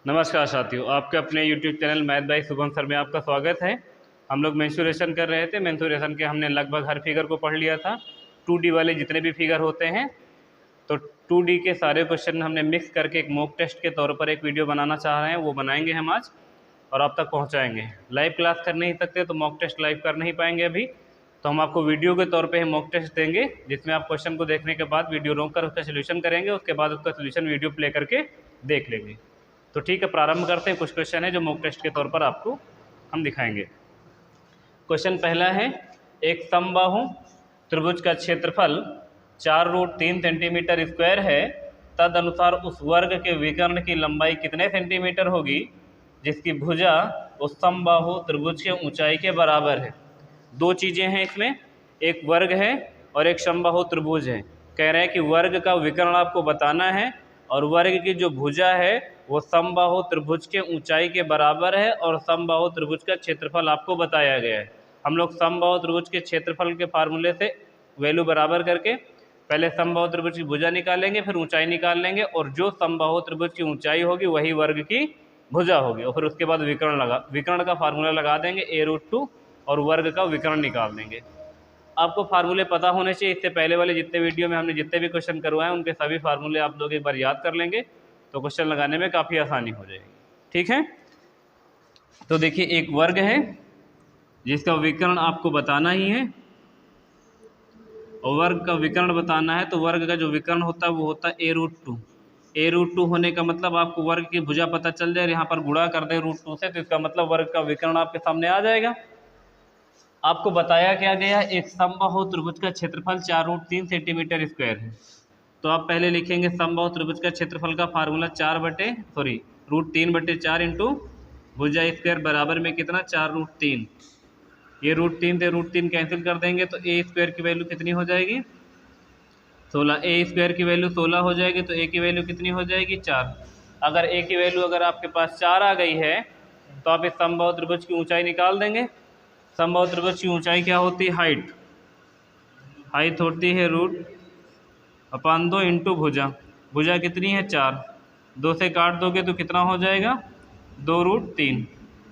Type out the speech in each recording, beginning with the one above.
नमस्कार साथियों, आपके अपने YouTube channel math bye Shubham sir में आपका स्वागत है। हम लोग मेंसुरेशन कर रहे थे। मेंसुरेशन के हमने लगभग हर फिगर को पढ़ लिया था। 2D वाले जितने भी फिगर होते हैं, तो 2D के सारे क्वेश्चन हमने मिक्स करके एक मॉक टेस्ट के तौर पर एक वीडियो बनाना चाह रहे हैं। वो बनाएंगे हम आज और आप तक पहुँचाएँगे। लाइव क्लास कर नहीं सकते तो मॉक टेस्ट लाइव कर नहीं पाएंगे अभी, तो हम आपको वीडियो के तौर पर मॉक टेस्ट देंगे, जिसमें आप क्वेश्चन को देखने के बाद वीडियो रोक कर उसका सोल्यूशन करेंगे। उसके बाद उसका सोल्यूशन वीडियो प्ले करके देख लेंगे। तो ठीक है, प्रारंभ करते हैं। कुछ क्वेश्चन है जो मॉक टेस्ट के तौर पर आपको हम दिखाएंगे। क्वेश्चन पहला है, एक समबाहु त्रिभुज का क्षेत्रफल 4√3 सेंटीमीटर स्क्वायर है। तदनुसार उस वर्ग के विकर्ण की लंबाई कितने सेंटीमीटर होगी जिसकी भुजा उस समबाहु त्रिभुज के ऊंचाई के बराबर है। दो चीज़ें हैं इसमें, एक वर्ग है और एक समबाहु त्रिभुज है। कह रहे हैं कि वर्ग का विकर्ण आपको बताना है और वर्ग की जो भुजा है वो समबाहु त्रिभुज के ऊंचाई के बराबर है और समबाहु त्रिभुज का क्षेत्रफल आपको बताया गया है। हम लोग समबाहु त्रिभुज के क्षेत्रफल के फार्मूले से वैल्यू बराबर करके पहले समबाहु त्रिभुज की भुजा निकालेंगे, फिर ऊंचाई निकाल लेंगे, और जो समबाहु त्रिभुज की ऊंचाई होगी वही वर्ग की भुजा होगी। और फिर उसके बाद विकर्ण का फार्मूला लगा देंगे a√2 और वर्ग का विकर्ण निकाल देंगे। आपको फार्मूले पता होने चाहिए। इससे पहले वाले जितने वीडियो में हमने जितने भी क्वेश्चन करवाए उनके सभी फार्मूले आप लोग एक बार याद कर लेंगे तो क्वेश्चन लगाने में काफ़ी आसानी हो जाएगी। ठीक है, तो देखिए एक वर्ग है जिसका विकर्ण आपको बताना ही है, और वर्ग का विकर्ण बताना है। तो वर्ग का जो विकर्ण होता है वो होता है a√2। a√2 होने का मतलब आपको वर्ग की भुजा पता चल जाए, यहाँ पर गुणा कर दे √2 से, तो इसका मतलब वर्ग का विकर्ण आपके सामने आ जाएगा। आपको बताया क्या गया, एक समबाहु त्रिभुज का क्षेत्रफल 4√3 सेंटीमीटर स्क्वायर है। तो आप पहले लिखेंगे समबाहु त्रिभुज का क्षेत्रफल का फार्मूला √3/4 इंटू भुजा स्क्वायर बराबर में कितना 4√3। ये √3 से √3 कैंसिल कर देंगे तो ए स्क्वायर की वैल्यू कितनी हो जाएगी 16। ए स्क्वायर की वैल्यू 16 हो जाएगी तो ए की वैल्यू कितनी हो जाएगी 4। अगर ए की वैल्यू अगर आपके पास 4 आ गई है तो आप इस समबाहु त्रिभुज की ऊंचाई निकाल देंगे। समबाहु त्रिभुज की ऊंचाई क्या होती है, हाइट होती है √2 इंटू भुजा कितनी है 4। 2 से काट दोगे तो कितना हो जाएगा 2√3।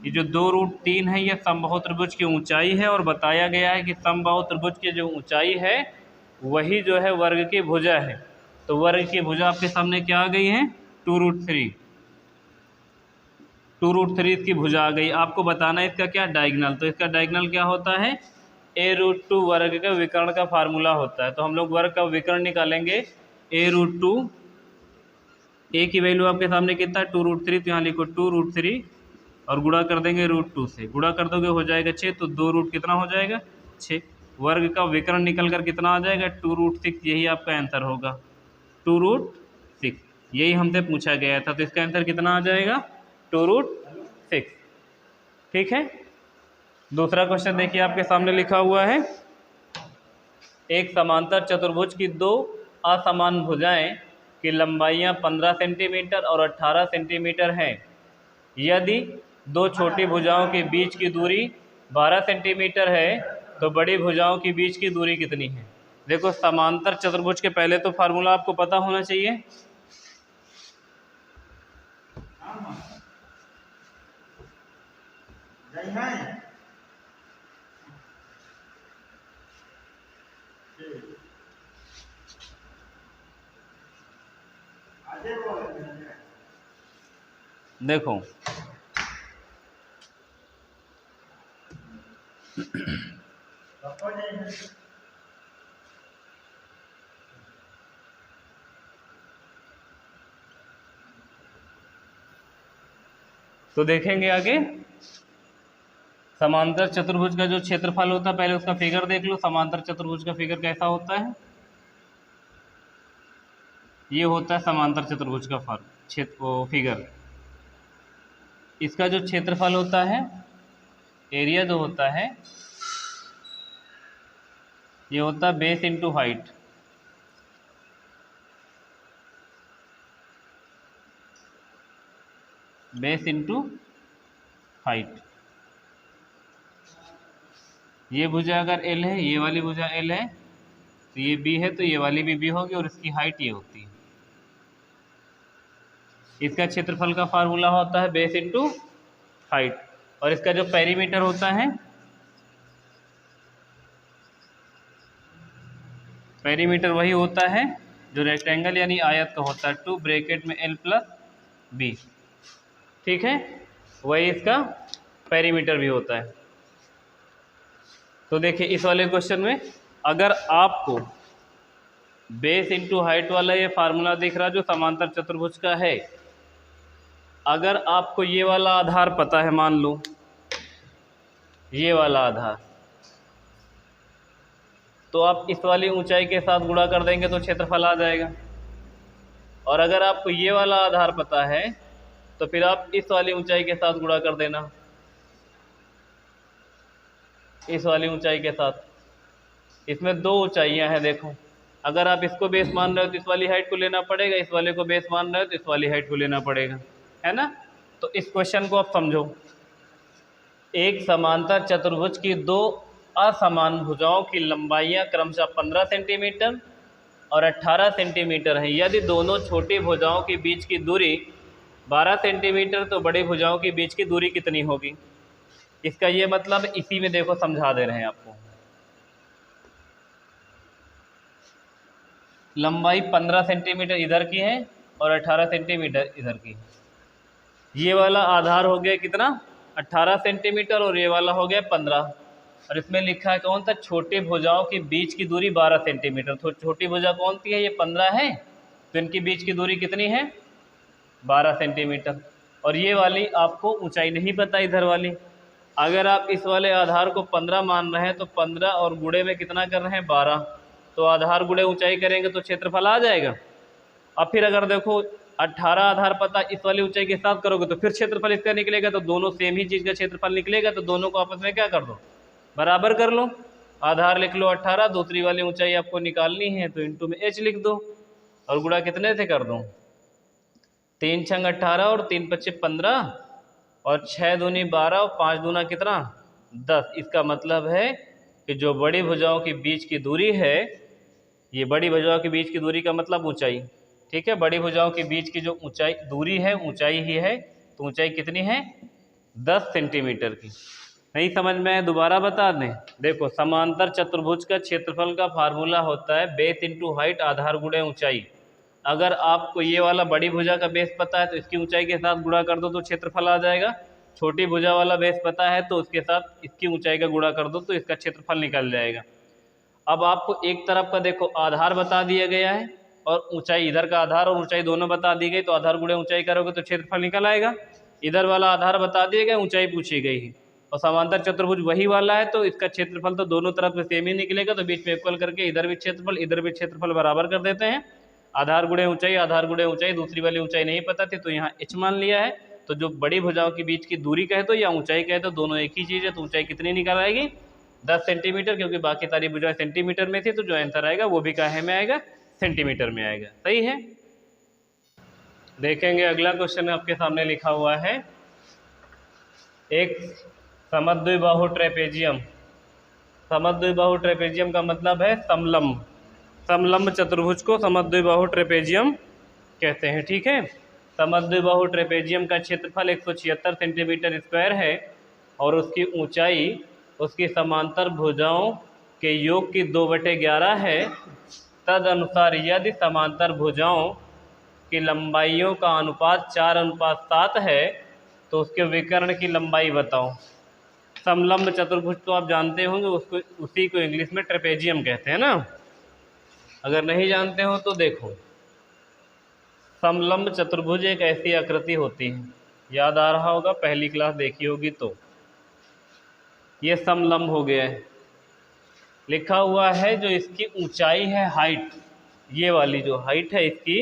ये जो 2√3 है ये समबाहु त्रिभुज की ऊंचाई है, और बताया गया है कि समबाहु त्रिभुज की जो ऊंचाई है वही जो है वर्ग की भुजा है। तो वर्ग की भुजा आपके सामने क्या आ गई है 2√3। 2√3 इसकी भुजा आ गई। आपको बताना है इसका क्या डायगोनल। तो इसका डायगोनल क्या होता है a√2 वर्ग का विकर्ण का फार्मूला होता है। तो हम लोग वर्ग का विकर्ण निकालेंगे a√2। ए की वैल्यू आपके सामने कितना है 2√3, तो यहाँ लिखो 2√3 और गुणा कर देंगे √2 से। गुणा कर दोगे हो जाएगा 6, तो 2 रूट कितना हो जाएगा 6। वर्ग का विकर्ण निकल कर कितना आ जाएगा 2√6। यही आपका आंसर होगा 2√6। यही हमसे पूछा गया था, तो इसका आंसर कितना आ जाएगा 2√6। ठीक है, दूसरा क्वेश्चन देखिए आपके सामने लिखा हुआ है, एक समांतर चतुर्भुज की दो असमान भुजाएं की लंबाइयां 15 सेंटीमीटर और 18 सेंटीमीटर हैं। यदि दो छोटी भुजाओं के बीच की दूरी 12 सेंटीमीटर है तो बड़ी भुजाओं के बीच की दूरी कितनी है। देखो समांतर चतुर्भुज के पहले तो फार्मूला आपको पता होना चाहिए। देखो तो देखेंगे आगे समांतर चतुर्भुज का जो क्षेत्रफल होता है, पहले उसका फिगर देख लो। समांतर चतुर्भुज का फिगर कैसा होता है, ये होता है समांतर चतुर्भुज का फिगर। इसका जो क्षेत्रफल होता है, एरिया जो होता है, ये होता है base into height. Base into height. ये भुजा अगर L है, ये वाली भुजा L है, तो ये B है, तो ये वाली भी B होगी और इसकी हाइट ये होती है। इसका क्षेत्रफल का फार्मूला होता है बेस इंटू हाइट, और इसका जो पेरीमीटर होता है, पेरीमीटर वही होता है जो रेक्टेंगल यानी आयत का होता है, 2 ब्रैकेट में L प्लस बी, ठीक है, वही इसका पेरीमीटर भी होता है। तो देखिए इस वाले क्वेश्चन में अगर आपको बेस इंटू हाइट वाला ये फार्मूला दिख रहा जो समांतर चतुर्भुज का है, अगर आपको ये वाला आधार पता है, मान लो ये वाला आधार, तो आप इस वाली ऊंचाई के साथ गुणा कर देंगे तो क्षेत्रफल आ जाएगा। और अगर आपको ये वाला आधार पता है तो फिर आप इस वाली ऊंचाई के साथ गुणा कर देना, इस वाली ऊंचाई के साथ। इसमें दो ऊंचाइयां हैं, देखो, अगर आप इसको बेस मान रहे हो तो इस वाली हाइट को लेना पड़ेगा, इस वाले को बेस मान रहे हो तो इस वाली हाइट को लेना पड़ेगा, है ना। तो इस क्वेश्चन को आप समझो, एक समांतर चतुर्भुज की दो असमान भुजाओं की लंबाइयां क्रमशः 15 सेंटीमीटर और 18 सेंटीमीटर है। यदि दोनों छोटी भुजाओं के बीच की दूरी 12 सेंटीमीटर तो बड़ी भुजाओं के बीच की दूरी कितनी होगी। इसका ये मतलब इसी में देखो समझा दे रहे हैं आपको। लंबाई 15 सेंटीमीटर इधर की है और 18 सेंटीमीटर इधर की। ये वाला आधार हो गया कितना, 18 सेंटीमीटर, और ये वाला हो गया 15। और इसमें लिखा है कौन सा, छोटी भुजाओं के बीच की दूरी 12 सेंटीमीटर। तो छोटी भुजा कौन सी है, ये 15 है, तो इनकी बीच की दूरी कितनी है, 12 सेंटीमीटर। और ये वाली आपको ऊंचाई नहीं पता इधर वाली। अगर आप इस वाले आधार को 15 मान रहे हैं तो 15 और गुणे में कितना कर रहे हैं, 12, तो आधार गुणे ऊंचाई करेंगे तो क्षेत्रफल आ जाएगा। अब फिर अगर देखो 18 आधार पता, इस वाली ऊंचाई के साथ करोगे तो फिर क्षेत्रफल इसका निकलेगा, तो दोनों सेम ही चीज़ का क्षेत्रफल निकलेगा, तो दोनों को आपस में क्या कर दो, बराबर कर लो। आधार लिख लो 18, दूसरी वाली ऊंचाई आपको निकालनी है तो इंटू में h लिख दो, और गुणा कितने से कर दो, 3 छंग 18 और 3 पच्चे 15 और 6 दूनी 12 और 5 दूना कितना, 10। इसका मतलब है कि जो बड़ी भुजाओं के बीच की दूरी है, ये बड़ी भुजाओं के बीच की दूरी का मतलब ऊंचाई, ठीक है, बड़ी भुजाओं के बीच की जो ऊंचाई दूरी है ऊंचाई ही है, तो ऊंचाई कितनी है, 10 सेंटीमीटर की। नहीं समझ में आए दोबारा बता दें। देखो समांतर चतुर्भुज का क्षेत्रफल का फार्मूला होता है बेस इंटू हाइट, आधार गुणे ऊंचाई। अगर आपको ये वाला बड़ी भुजा का बेस पता है तो इसकी ऊंचाई के साथ गुणा कर दो तो क्षेत्रफल आ जाएगा। छोटी भुजा वाला बेस पता है तो उसके साथ इसकी ऊंचाई का गुणा कर दो तो इसका क्षेत्रफल निकल जाएगा। अब आपको एक तरफ का देखो आधार बता दिया गया है और ऊंचाई, इधर का आधार और ऊंचाई दोनों बता दी गई, तो आधार गुणे ऊंचाई करोगे तो क्षेत्रफल निकल आएगा। इधर वाला आधार बता दिया गया, ऊंचाई पूछी गई है, और समांतर चतुर्भुज वही वाला है तो इसका क्षेत्रफल तो दोनों तरफ से सेम ही निकलेगा, तो बीच में इक्वल करके इधर भी क्षेत्रफल इधर भी क्षेत्रफल बराबर कर देते हैं। आधार गुणे ऊंचाई, आधार गुणे ऊंचाई, दूसरी वाली ऊंचाई नहीं पता थी तो यहाँ h मान लिया है। तो जो बड़ी भुजाओं के बीच की दूरी कहे तो या ऊंचाई कहे तो दोनों एक ही चीज़ है, तो ऊंचाई कितनी निकल आएगी, 10 सेंटीमीटर, क्योंकि बाकी सारी भुजाएं सेंटीमीटर में थी, तो जो आंसर आएगा वो भी काहे में आएगा, सेंटीमीटर में आएगा। सही है। देखेंगे अगला क्वेश्चन आपके सामने लिखा हुआ है, एक समद्विबाहु ट्रेपेजियम। समद्विबाहु ट्रेपेजियम का मतलब है समलंब, समलंब चतुर्भुज को समद्विबाहु ट्रेपेजियम कहते हैं, ठीक है। समद्विबाहु ट्रेपेजियम का क्षेत्रफल 176 सेंटीमीटर स्क्वायर है और उसकी ऊंचाई उसकी समांतर भुजाओं के योग की 2/11 है। तदनुसार यदि समांतर भुजाओं की लंबाइयों का अनुपात 4:7 है तो उसके विकर्ण की लंबाई बताओ। समलंब चतुर्भुज तो आप जानते होंगे, उसको उसी को इंग्लिश में ट्रेपेजियम कहते हैं ना। अगर नहीं जानते हो तो देखो, समलंब चतुर्भुज एक ऐसी आकृति होती है, याद आ रहा होगा, पहली क्लास देखी होगी, तो ये समलंब हो गया है। लिखा हुआ है जो इसकी ऊंचाई है, हाइट, ये वाली जो हाइट है इसकी,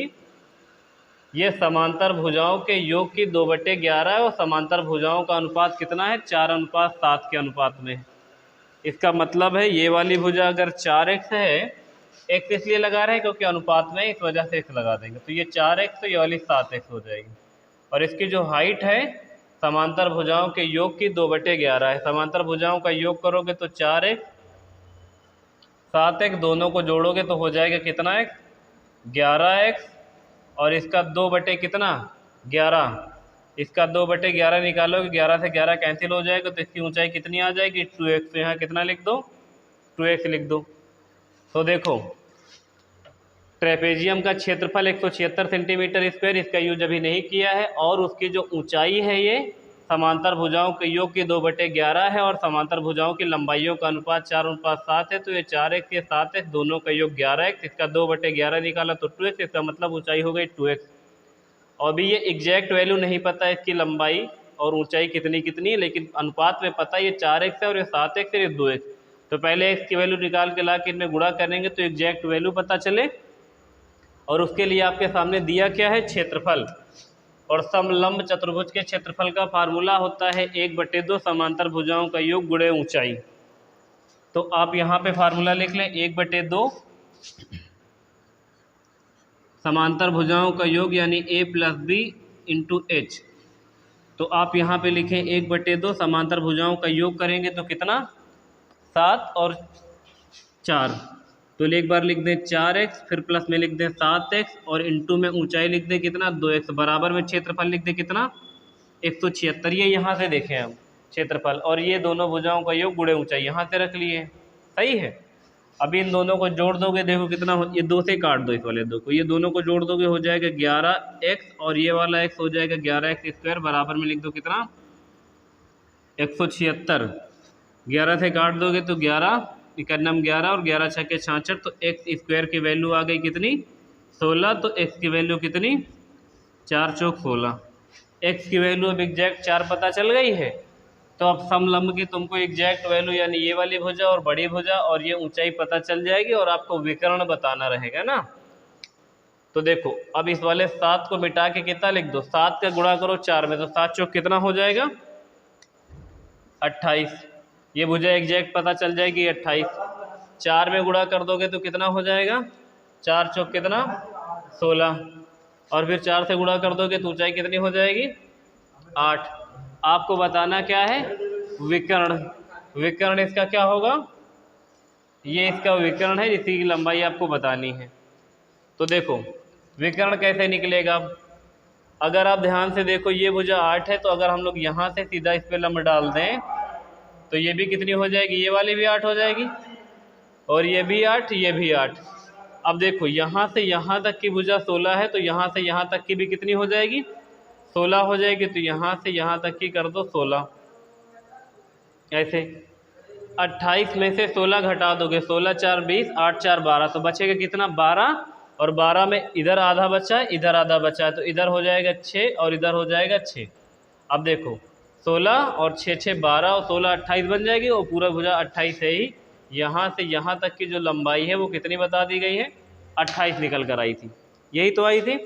ये समांतर भुजाओं के योग की 2/11 है और समांतर भुजाओं का अनुपात कितना है, 4:7 के अनुपात में। इसका मतलब है ये वाली भुजा अगर 4x है, x इसलिए लगा रहे हैं क्योंकि अनुपात में, इस वजह से x लगा देंगे, तो ये 4x तो ये वाली 7x हो जाएगी। और इसकी जो हाइट है समांतर भुजाओं के योग की 2/11 है। समांतर भुजाओं का योग करोगे तो 4x 7x, दोनों को जोड़ोगे तो हो जाएगा कितना x, 11x, और इसका 2 बटे कितना 11, इसका 2/11 निकालोगे, 11 से 11 कैंसिल हो जाएगा, तो इसकी ऊंचाई कितनी आ जाएगी 2x। तो यहाँ कितना लिख दो 2x लिख दो। तो देखो ट्रेपेजियम का क्षेत्रफल 176 सेंटीमीटर स्क्वायर, इसका यूज अभी नहीं किया है, और उसकी जो ऊंचाई है ये समांतर भुजाओं के योग की 2/11 है, और समांतर भुजाओं की लंबाइयों का अनुपात 4:7 है। तो ये 4x ये 7x दोनों का योग 11x, इसका 2/11 निकाला तो 2x, इसका मतलब ऊंचाई हो गई 2x। और अभी ये एग्जैक्ट वैल्यू नहीं पता है इसकी लंबाई और ऊंचाई कितनी कितनी, लेकिन अनुपात में पता है ये 4x है और ये 7x है, ये 2x। तो पहले x की वैल्यू निकाल के ला के इनमें गुणा करेंगे तो एग्जैक्ट वैल्यू पता चले। और उसके लिए आपके सामने दिया क्या है क्षेत्रफल, और समलंब चतुर्भुज के क्षेत्रफल का फार्मूला होता है 1/2 समांतर भुजाओं का योग गुणे ऊंचाई। तो आप यहाँ पे फार्मूला लिख लें 1/2 समांतर भुजाओं का योग यानी a + b × h। तो आप यहाँ पे लिखें 1/2 समांतर भुजाओं का योग करेंगे तो कितना 7 और 4, तो एक बार लिख दें 4x, फिर प्लस में लिख दें 7x, और इंटू में ऊंचाई लिख दें कितना 2x, बराबर में क्षेत्रफल लिख दें कितना 176। ये यहाँ से देखें हम क्षेत्रफल, और ये दोनों भुजाओं का योग गुणे ऊंचाई यहाँ से रख लिए, सही है। अभी इन दोनों को जोड़ दोगे, देखो कितना हो, ये 2 से काट दो इस वाले 2 को, ये दोनों को जोड़ दोगे हो जाएगा 11x, और ये वाला x हो जाएगा 11x², बराबर में लिख दो कितना 176। 11 से काट दोगे तो 11 इकन्नम 11 और 11 छक्के 66, तो x² की वैल्यू आ गई कितनी 16। तो x की वैल्यू कितनी 4 चौक 16। x की वैल्यू अब एग्जैक्ट 4 पता चल गई है। तो अब समलंब की तुमको एग्जैक्ट वैल्यू यानी ये वाली भुजा और बड़ी भुजा और ये ऊंचाई पता चल जाएगी, और आपको विकर्ण बताना रहेगा ना। तो देखो अब इस वाले 7 को मिटा के कितना लिख दो, 7 का गुणा करो 4 में, तो 7 चौक कितना हो जाएगा 28। ये भुजा एग्जैक्ट पता चल जाएगी 28। 4 में गुणा कर दोगे तो कितना हो जाएगा 4 चौक कितना 16, और फिर 4 से गुणा कर दोगे तो ऊंचाई कितनी हो जाएगी 8। आपको बताना क्या है विकर्ण। विकर्ण इसका क्या होगा, ये इसका विकर्ण है, इसी की लंबाई आपको बतानी है। तो देखो विकर्ण कैसे निकलेगा, अगर आप ध्यान से देखो ये भुजा 8 है, तो अगर हम लोग यहाँ से सीधा इस पे लंब डाल दें तो ये भी कितनी हो जाएगी, ये वाली भी 8 हो जाएगी, और ये भी 8, ये भी 8। अब देखो यहाँ से यहाँ तक की भुजा 16 है, तो यहाँ से यहाँ तक की भी कितनी हो जाएगी 16 हो जाएगी। तो यहाँ से यहाँ तक की कर दो 16, ऐसे 28 में से 16 घटा दोगे, 16 4 20, 8 4 12, तो बचेगा कितना 12, और 12 में इधर आधा बचा है इधर आधा बचा है, तो इधर हो जाएगा 6 और इधर हो जाएगा 6। अब देखो 16 और 6 6 12 और 16 28 बन जाएगी, और पूरा भुजा 28 है ही। यहाँ से यहाँ तक की जो लंबाई है वो कितनी बता दी गई है 28 निकल कर आई थी, यही तो आई थी।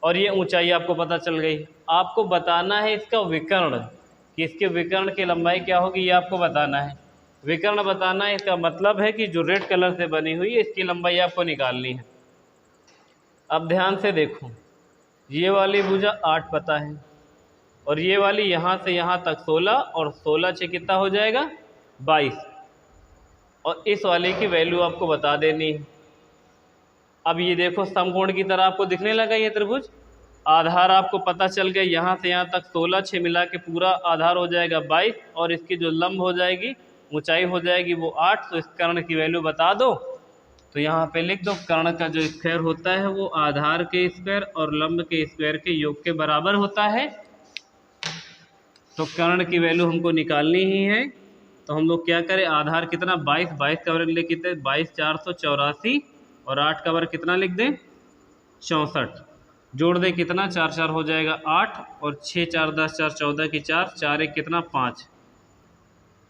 और ये ऊंचाई आपको पता चल गई। आपको बताना है इसका विकर्ण, कि इसके विकर्ण की लंबाई क्या होगी, ये आपको बताना है। विकर्ण बताना है, इसका मतलब है कि जो रेड कलर से बनी हुई है इसकी लंबाई आपको निकालनी है। अब ध्यान से देखो, ये वाली भुजा 8 पता है, और ये वाली यहाँ से यहाँ तक 16, और 16 से कितना हो जाएगा 22, और इस वाले की वैल्यू आपको बता देनी है। अब ये देखो समकोण की तरह आपको दिखने लगा ये त्रिभुज, आधार आपको पता चल गया, यहाँ से यहाँ तक 16 6 मिला के पूरा आधार हो जाएगा 22, और इसकी जो लंब हो जाएगी ऊंचाई हो जाएगी वो 8। तो इस कर्ण की वैल्यू बता दो, तो यहाँ पे लिख दो कर्ण का जो स्क्वायर होता है वो आधार के स्क्वायर और लंब के स्क्वायर के योग के बराबर होता है। तो कर्ण की वैल्यू हमको निकालनी ही है, तो हम लोग क्या करें, आधार कितना 22, 22 का वर्ग लिख कितने 22 484, और 8 का वर्ग कितना लिख दें 64, जोड़ दें कितना 4 4 हो जाएगा 8, और 6 4 10 4 14 की 4 4 1 कितना 5।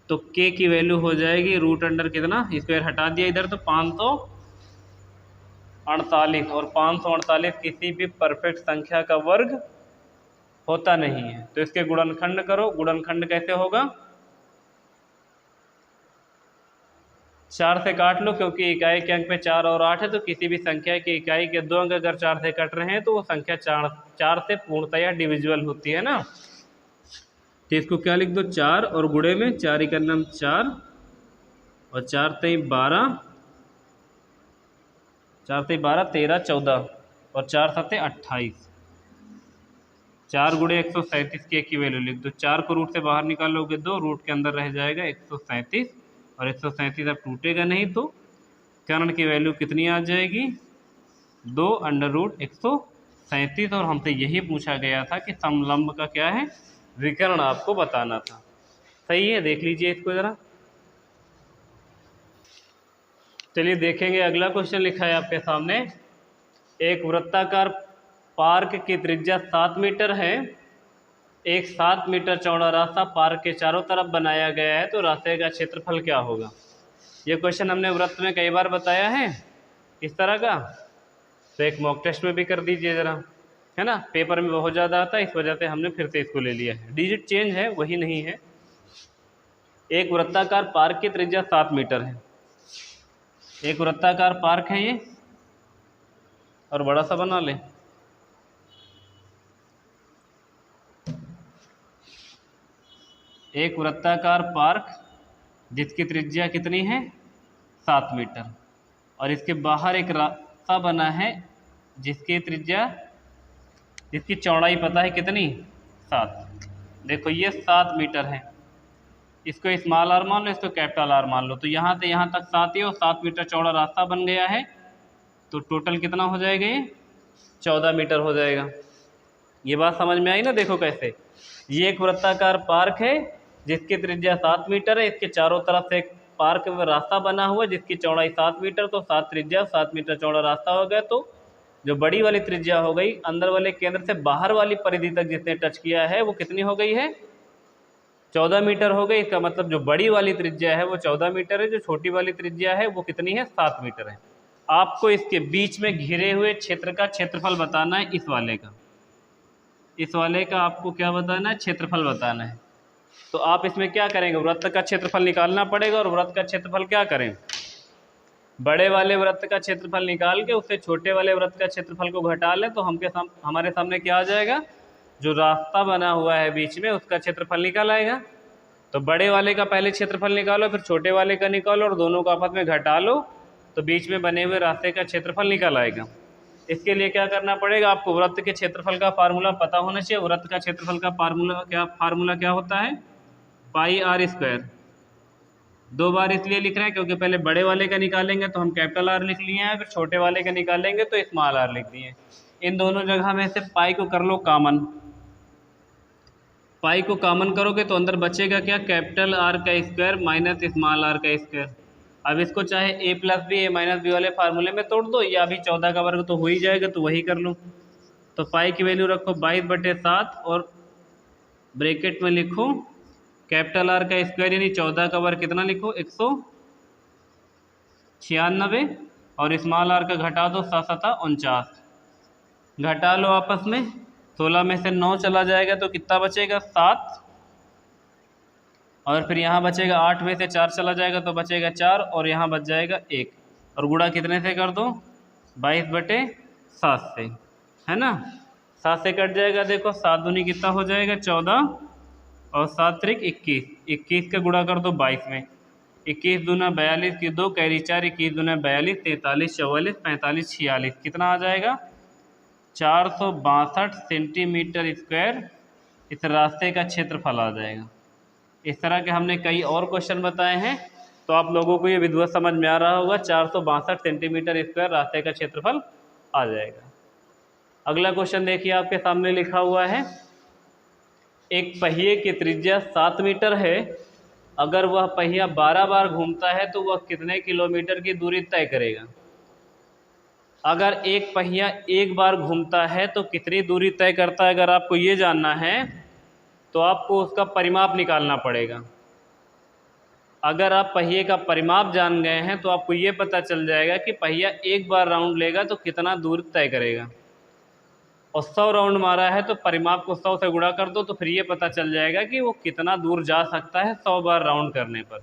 तो k की वैल्यू हो जाएगी रूट अंडर कितना, स्क्वायर हटा दिया इधर तो 548, और 548 किसी भी परफेक्ट संख्या का वर्ग होता नहीं है। तो इसके गुणनखंड करो, गुणनखंड कैसे होगा 4 से काट लो, क्योंकि इकाई के अंक पे 4 और 8 है, तो किसी भी संख्या की इकाई के 2 अंक अगर 4 से कट रहे हैं तो वो संख्या 4 से पूर्णतया डिविजिबल होती है ना। तो इसको क्या लिख दो 4, और गुणे में 4 इकन्नम 4, और 4 3 12, 4 3 12 13 14, और 4 7 28। 4 गुणे 137 की एक की वैल्यू लिख दो। 4 को रूट से बाहर निकालोगे 2, रूट के अंदर रह जाएगा 137, और 137 अब टूटेगा नहीं, तो कर्ण की वैल्यू कितनी आ जाएगी, 2√137। और हमसे यही पूछा गया था कि समलंब का क्या है, विकर्ण आपको बताना था। सही है, देख लीजिए इसको ज़रा। चलिए देखेंगे, अगला क्वेश्चन लिखा है आपके सामने। एक वृत्ताकार पार्क की त्रिज्या 7 मीटर है। एक 7 मीटर चौड़ा रास्ता पार्क के चारों तरफ बनाया गया है, तो रास्ते का क्षेत्रफल क्या होगा। ये क्वेश्चन हमने वृत्त में कई बार बताया है इस तरह का, तो एक मॉक टेस्ट में भी कर दीजिए ज़रा, है ना। पेपर में बहुत ज़्यादा आता है, इस वजह से हमने फिर से इसको ले लिया है। डिजिट चेंज है, वही नहीं है। एक वृत्ताकार पार्क की त्रिज्या 7 मीटर है। एक वृत्ताकार पार्क है ये, और बड़ा सा बना ले। एक वृत्ताकार पार्क जिसकी त्रिज्या कितनी है, 7 मीटर, और इसके बाहर एक रास्ता बना है जिसकी त्रिज्या, जिसकी चौड़ाई पता है कितनी, 7। देखो ये 7 मीटर है, इसको स्मॉल आर मान लो, इसको कैपिटल आर मान लो। तो यहाँ से यहाँ तक 7 ही, और 7 मीटर चौड़ा रास्ता बन गया है, तो टोटल कितना हो जाएगा, ये 14 मीटर हो जाएगा। ये बात समझ में आई ना। देखो कैसे, ये एक वृत्ताकार पार्क है जिसकी त्रिज्या 7 मीटर है, इसके चारों तरफ से एक पार्क में रास्ता बना हुआ जिसकी चौड़ाई 7 मीटर, तो 7 त्रिज्या 7 मीटर चौड़ा रास्ता हो गया। तो जो बड़ी वाली त्रिज्या हो गई, अंदर वाले केंद्र से बाहर वाली परिधि तक जिसने टच किया है, वो कितनी हो गई है, 14 मीटर हो गई। इसका मतलब जो बड़ी वाली त्रिज्या है वो 14 मीटर है, जो छोटी वाली त्रिज्या है वो कितनी है, 7 मीटर है। आपको इसके बीच में घिरे हुए क्षेत्र का क्षेत्रफल बताना है, इस वाले का। इस वाले का आपको क्या बताना है, क्षेत्रफल बताना है। तो आप इसमें क्या करेंगे, वृत्त का क्षेत्रफल निकालना पड़ेगा, और वृत्त का क्षेत्रफल क्या करें, बड़े वाले वृत्त का क्षेत्रफल निकाल के उससे छोटे वाले वृत्त का क्षेत्रफल को घटा लें, तो हमारे सामने क्या आ जाएगा, जो रास्ता बना हुआ है बीच में उसका क्षेत्रफल निकल आएगा। तो बड़े वाले का पहले क्षेत्रफल निकालो, फिर छोटे वाले का निकालो, और दोनों को आपस में घटा लो, तो बीच में बने हुए रास्ते का क्षेत्रफल निकल आएगा। इसके लिए क्या करना पड़ेगा, आपको वृत्त के क्षेत्रफल का फार्मूला पता होना चाहिए। वृत्त का क्षेत्रफल का फार्मूला क्या होता है, पाई आर स्क्वायर। 2 बार इसलिए लिख रहे हैं क्योंकि पहले बड़े वाले का निकालेंगे तो हम कैपिटल आर लिख लिए हैं, फिर छोटे वाले का निकालेंगे तो स्मॉल आर लिख दिए। इन दोनों जगह में से पाई को कर लो कॉमन। पाई को कॉमन करोगे तो अंदर बचेगा क्या, कैपिटल आर का स्क्वायर माइनस स्मॉल आर का स्क्वायर। अब इसको चाहे a plus B A minus B वाले फार्मूले में तोड़ दो, या अभी 14 का वर्ग तो हो ही जाएगा, तो वही कर लो। तो पाई की वैल्यू रखो 22/7, और ब्रैकेट में लिखो कैपिटल आर का स्क्वायर यानी 14 का वर्ग कितना लिखो, 196, और स्मॉल आर का घटा दो 7×7=49। घटा लो आपस में, 16 में से 9 चला जाएगा तो कितना बचेगा, 7, और फिर यहाँ बचेगा 8 में से 4 चला जाएगा तो बचेगा 4, और यहाँ बच जाएगा 1, और गुणा कितने से कर दो, 22/7 से, है ना। 7 से कट जाएगा, देखो 7 दूनी कितना हो जाएगा, 14, और 7 त्रिक 21, 21 का गुणा कर दो 22 में, 21 दूना 42 की 2 कैरी 4, 21 दूना 42, 43, 44, 45, 46, कितना आ जाएगा, 462 सेंटीमीटर स्क्वायर इस रास्ते का क्षेत्रफल आ जाएगा। इस तरह के हमने कई और क्वेश्चन बताए हैं, तो आप लोगों को ये विधिवत समझ में आ रहा होगा। 462 सेंटीमीटर स्क्वायर रास्ते का क्षेत्रफल आ जाएगा। अगला क्वेश्चन देखिए, आपके सामने लिखा हुआ है, एक पहिए की त्रिज्या 7 मीटर है। अगर वह पहिया 12 बार घूमता है तो वह कितने किलोमीटर की दूरी तय करेगा। अगर एक पहिया एक बार घूमता है तो कितनी दूरी तय करता है, अगर आपको ये जानना है तो आपको उसका परिमाप निकालना पड़ेगा। अगर आप पहिए का परिमाप जान गए हैं तो आपको ये पता चल जाएगा कि पहिया एक बार राउंड लेगा तो कितना दूर तय करेगा, और 100 राउंड मारा है तो परिमाप को 100 से गुणा कर दो, तो फिर ये पता चल जाएगा कि वो कितना दूर जा सकता है 100 बार राउंड करने पर।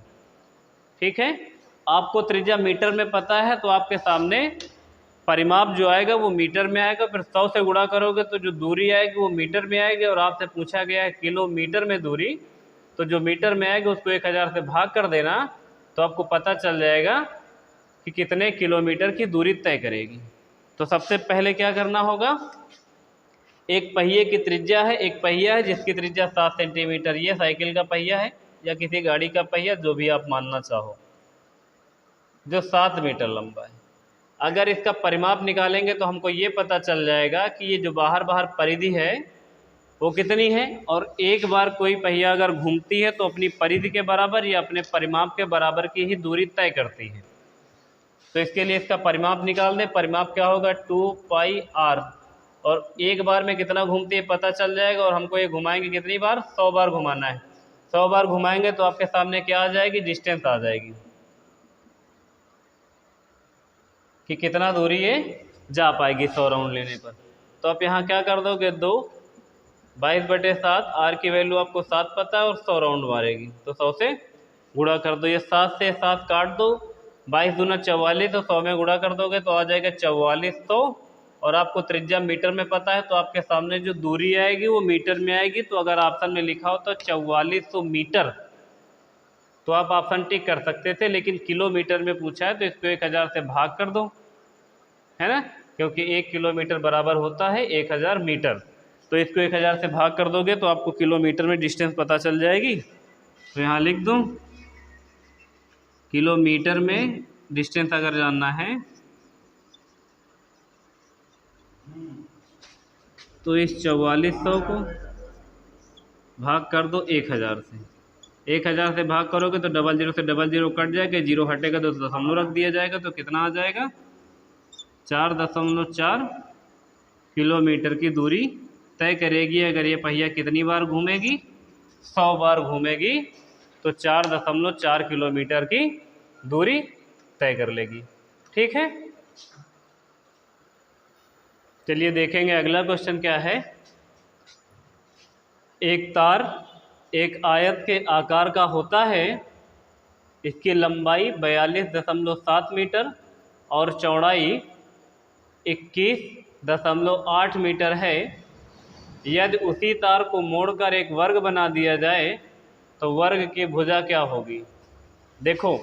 ठीक है, आपको त्रिज्या मीटर में पता है तो आपके सामने परिमाप जो आएगा वो मीटर में आएगा, फिर 100 से गुणा करोगे तो जो दूरी आएगी वो मीटर में आएगी, और आपसे पूछा गया है किलोमीटर में दूरी, तो जो मीटर में आएगा उसको 1000 से भाग कर देना, तो आपको पता चल जाएगा कि कितने किलोमीटर की दूरी तय करेगी। तो सबसे पहले क्या करना होगा, एक पहिए की त्रिज्या है, एक पहिया है जिसकी त्रिज्या 7 सेंटीमीटर, ये साइकिल का पहिया है या किसी गाड़ी का पहिया, जो भी आप मानना चाहो, जो 7 मीटर लंबा है। अगर इसका परिमाप निकालेंगे तो हमको ये पता चल जाएगा कि ये जो बाहर बाहर परिधि है वो कितनी है, और एक बार कोई पहिया अगर घूमती है तो अपनी परिधि के बराबर या अपने परिमाप के बराबर की ही दूरी तय करती है। तो इसके लिए इसका परिमाप निकाल दें। परिमाप क्या होगा, 2πr, और एक बार में कितना घूमती है पता चल जाएगा। और हमको ये घुमाएंगे कितनी बार, 100 बार घुमाना है। 100 बार घुमाएंगे तो आपके सामने क्या आ जाएगी, डिस्टेंस आ जाएगी कि कितना दूरी ये जा पाएगी 100 राउंड लेने पर। तो आप यहाँ क्या कर दोगे, 2 22/7, आर की वैल्यू आपको 7 पता है और 100 राउंड मारेगी तो 100 से गुणा कर दो। ये 7 से 7 काट दो, 22 दूना 44, तो 100 में गुणा कर दोगे तो आ जाएगा 4400। और आपको त्रिज्या मीटर में पता है तो आपके सामने जो दूरी आएगी वो मीटर में आएगी। तो अगर ऑप्शन में लिखा हो तो 4400 मीटर तो आप ऑप्शन टिक कर सकते थे, लेकिन किलोमीटर में पूछा है तो इसको 1000 से भाग कर दो, है ना, क्योंकि 1 किलोमीटर बराबर होता है 1000 मीटर। तो इसको 1000 से भाग कर दोगे तो आपको किलोमीटर में डिस्टेंस पता चल जाएगी। तो यहाँ लिख दूँ, किलोमीटर में डिस्टेंस अगर जानना है तो इस 4400 को भाग कर दो 1000 से। 1000 से भाग करोगे तो 00 से 00 कट जाएगा, 0 हटेगा तो दशमलव रख दिया जाएगा, तो कितना आ जाएगा, 4.4 किलोमीटर की दूरी तय करेगी। अगर ये पहिया कितनी बार घूमेगी, 100 बार घूमेगी तो 4.4 किलोमीटर की दूरी तय कर लेगी। ठीक है, चलिए देखेंगे अगला क्वेश्चन क्या है। एक तार एक आयत के आकार का होता है, इसकी लंबाई 42.7 मीटर और चौड़ाई 21.8 मीटर है। यदि उसी तार को मोड़कर एक वर्ग बना दिया जाए तो वर्ग की भुजा क्या होगी। देखो,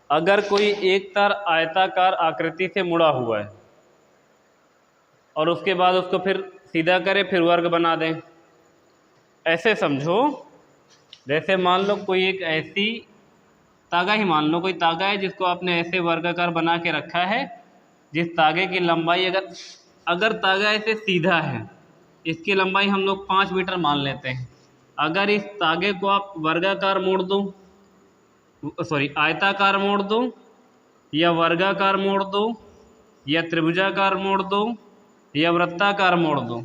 अगर कोई एक तार आयताकार आकृति से मुड़ा हुआ है और उसके बाद उसको फिर सीधा करें फिर वर्ग बना दें, ऐसे समझो जैसे मान लो कोई एक ऐसी तागा ही मान लो, कोई तागा है जिसको आपने ऐसे वर्गाकार बना के रखा है, जिस तागे की लंबाई अगर तागा ऐसे सीधा है, इसकी लंबाई हम लोग 5 मीटर मान लेते हैं। अगर इस तागे को आप वर्गाकार मोड़ दो, सॉरी आयताकार मोड़ दो या वर्गाकार मोड़ दो या त्रिभुजाकार मोड़ दो या वृत्ताकार मोड़ दो,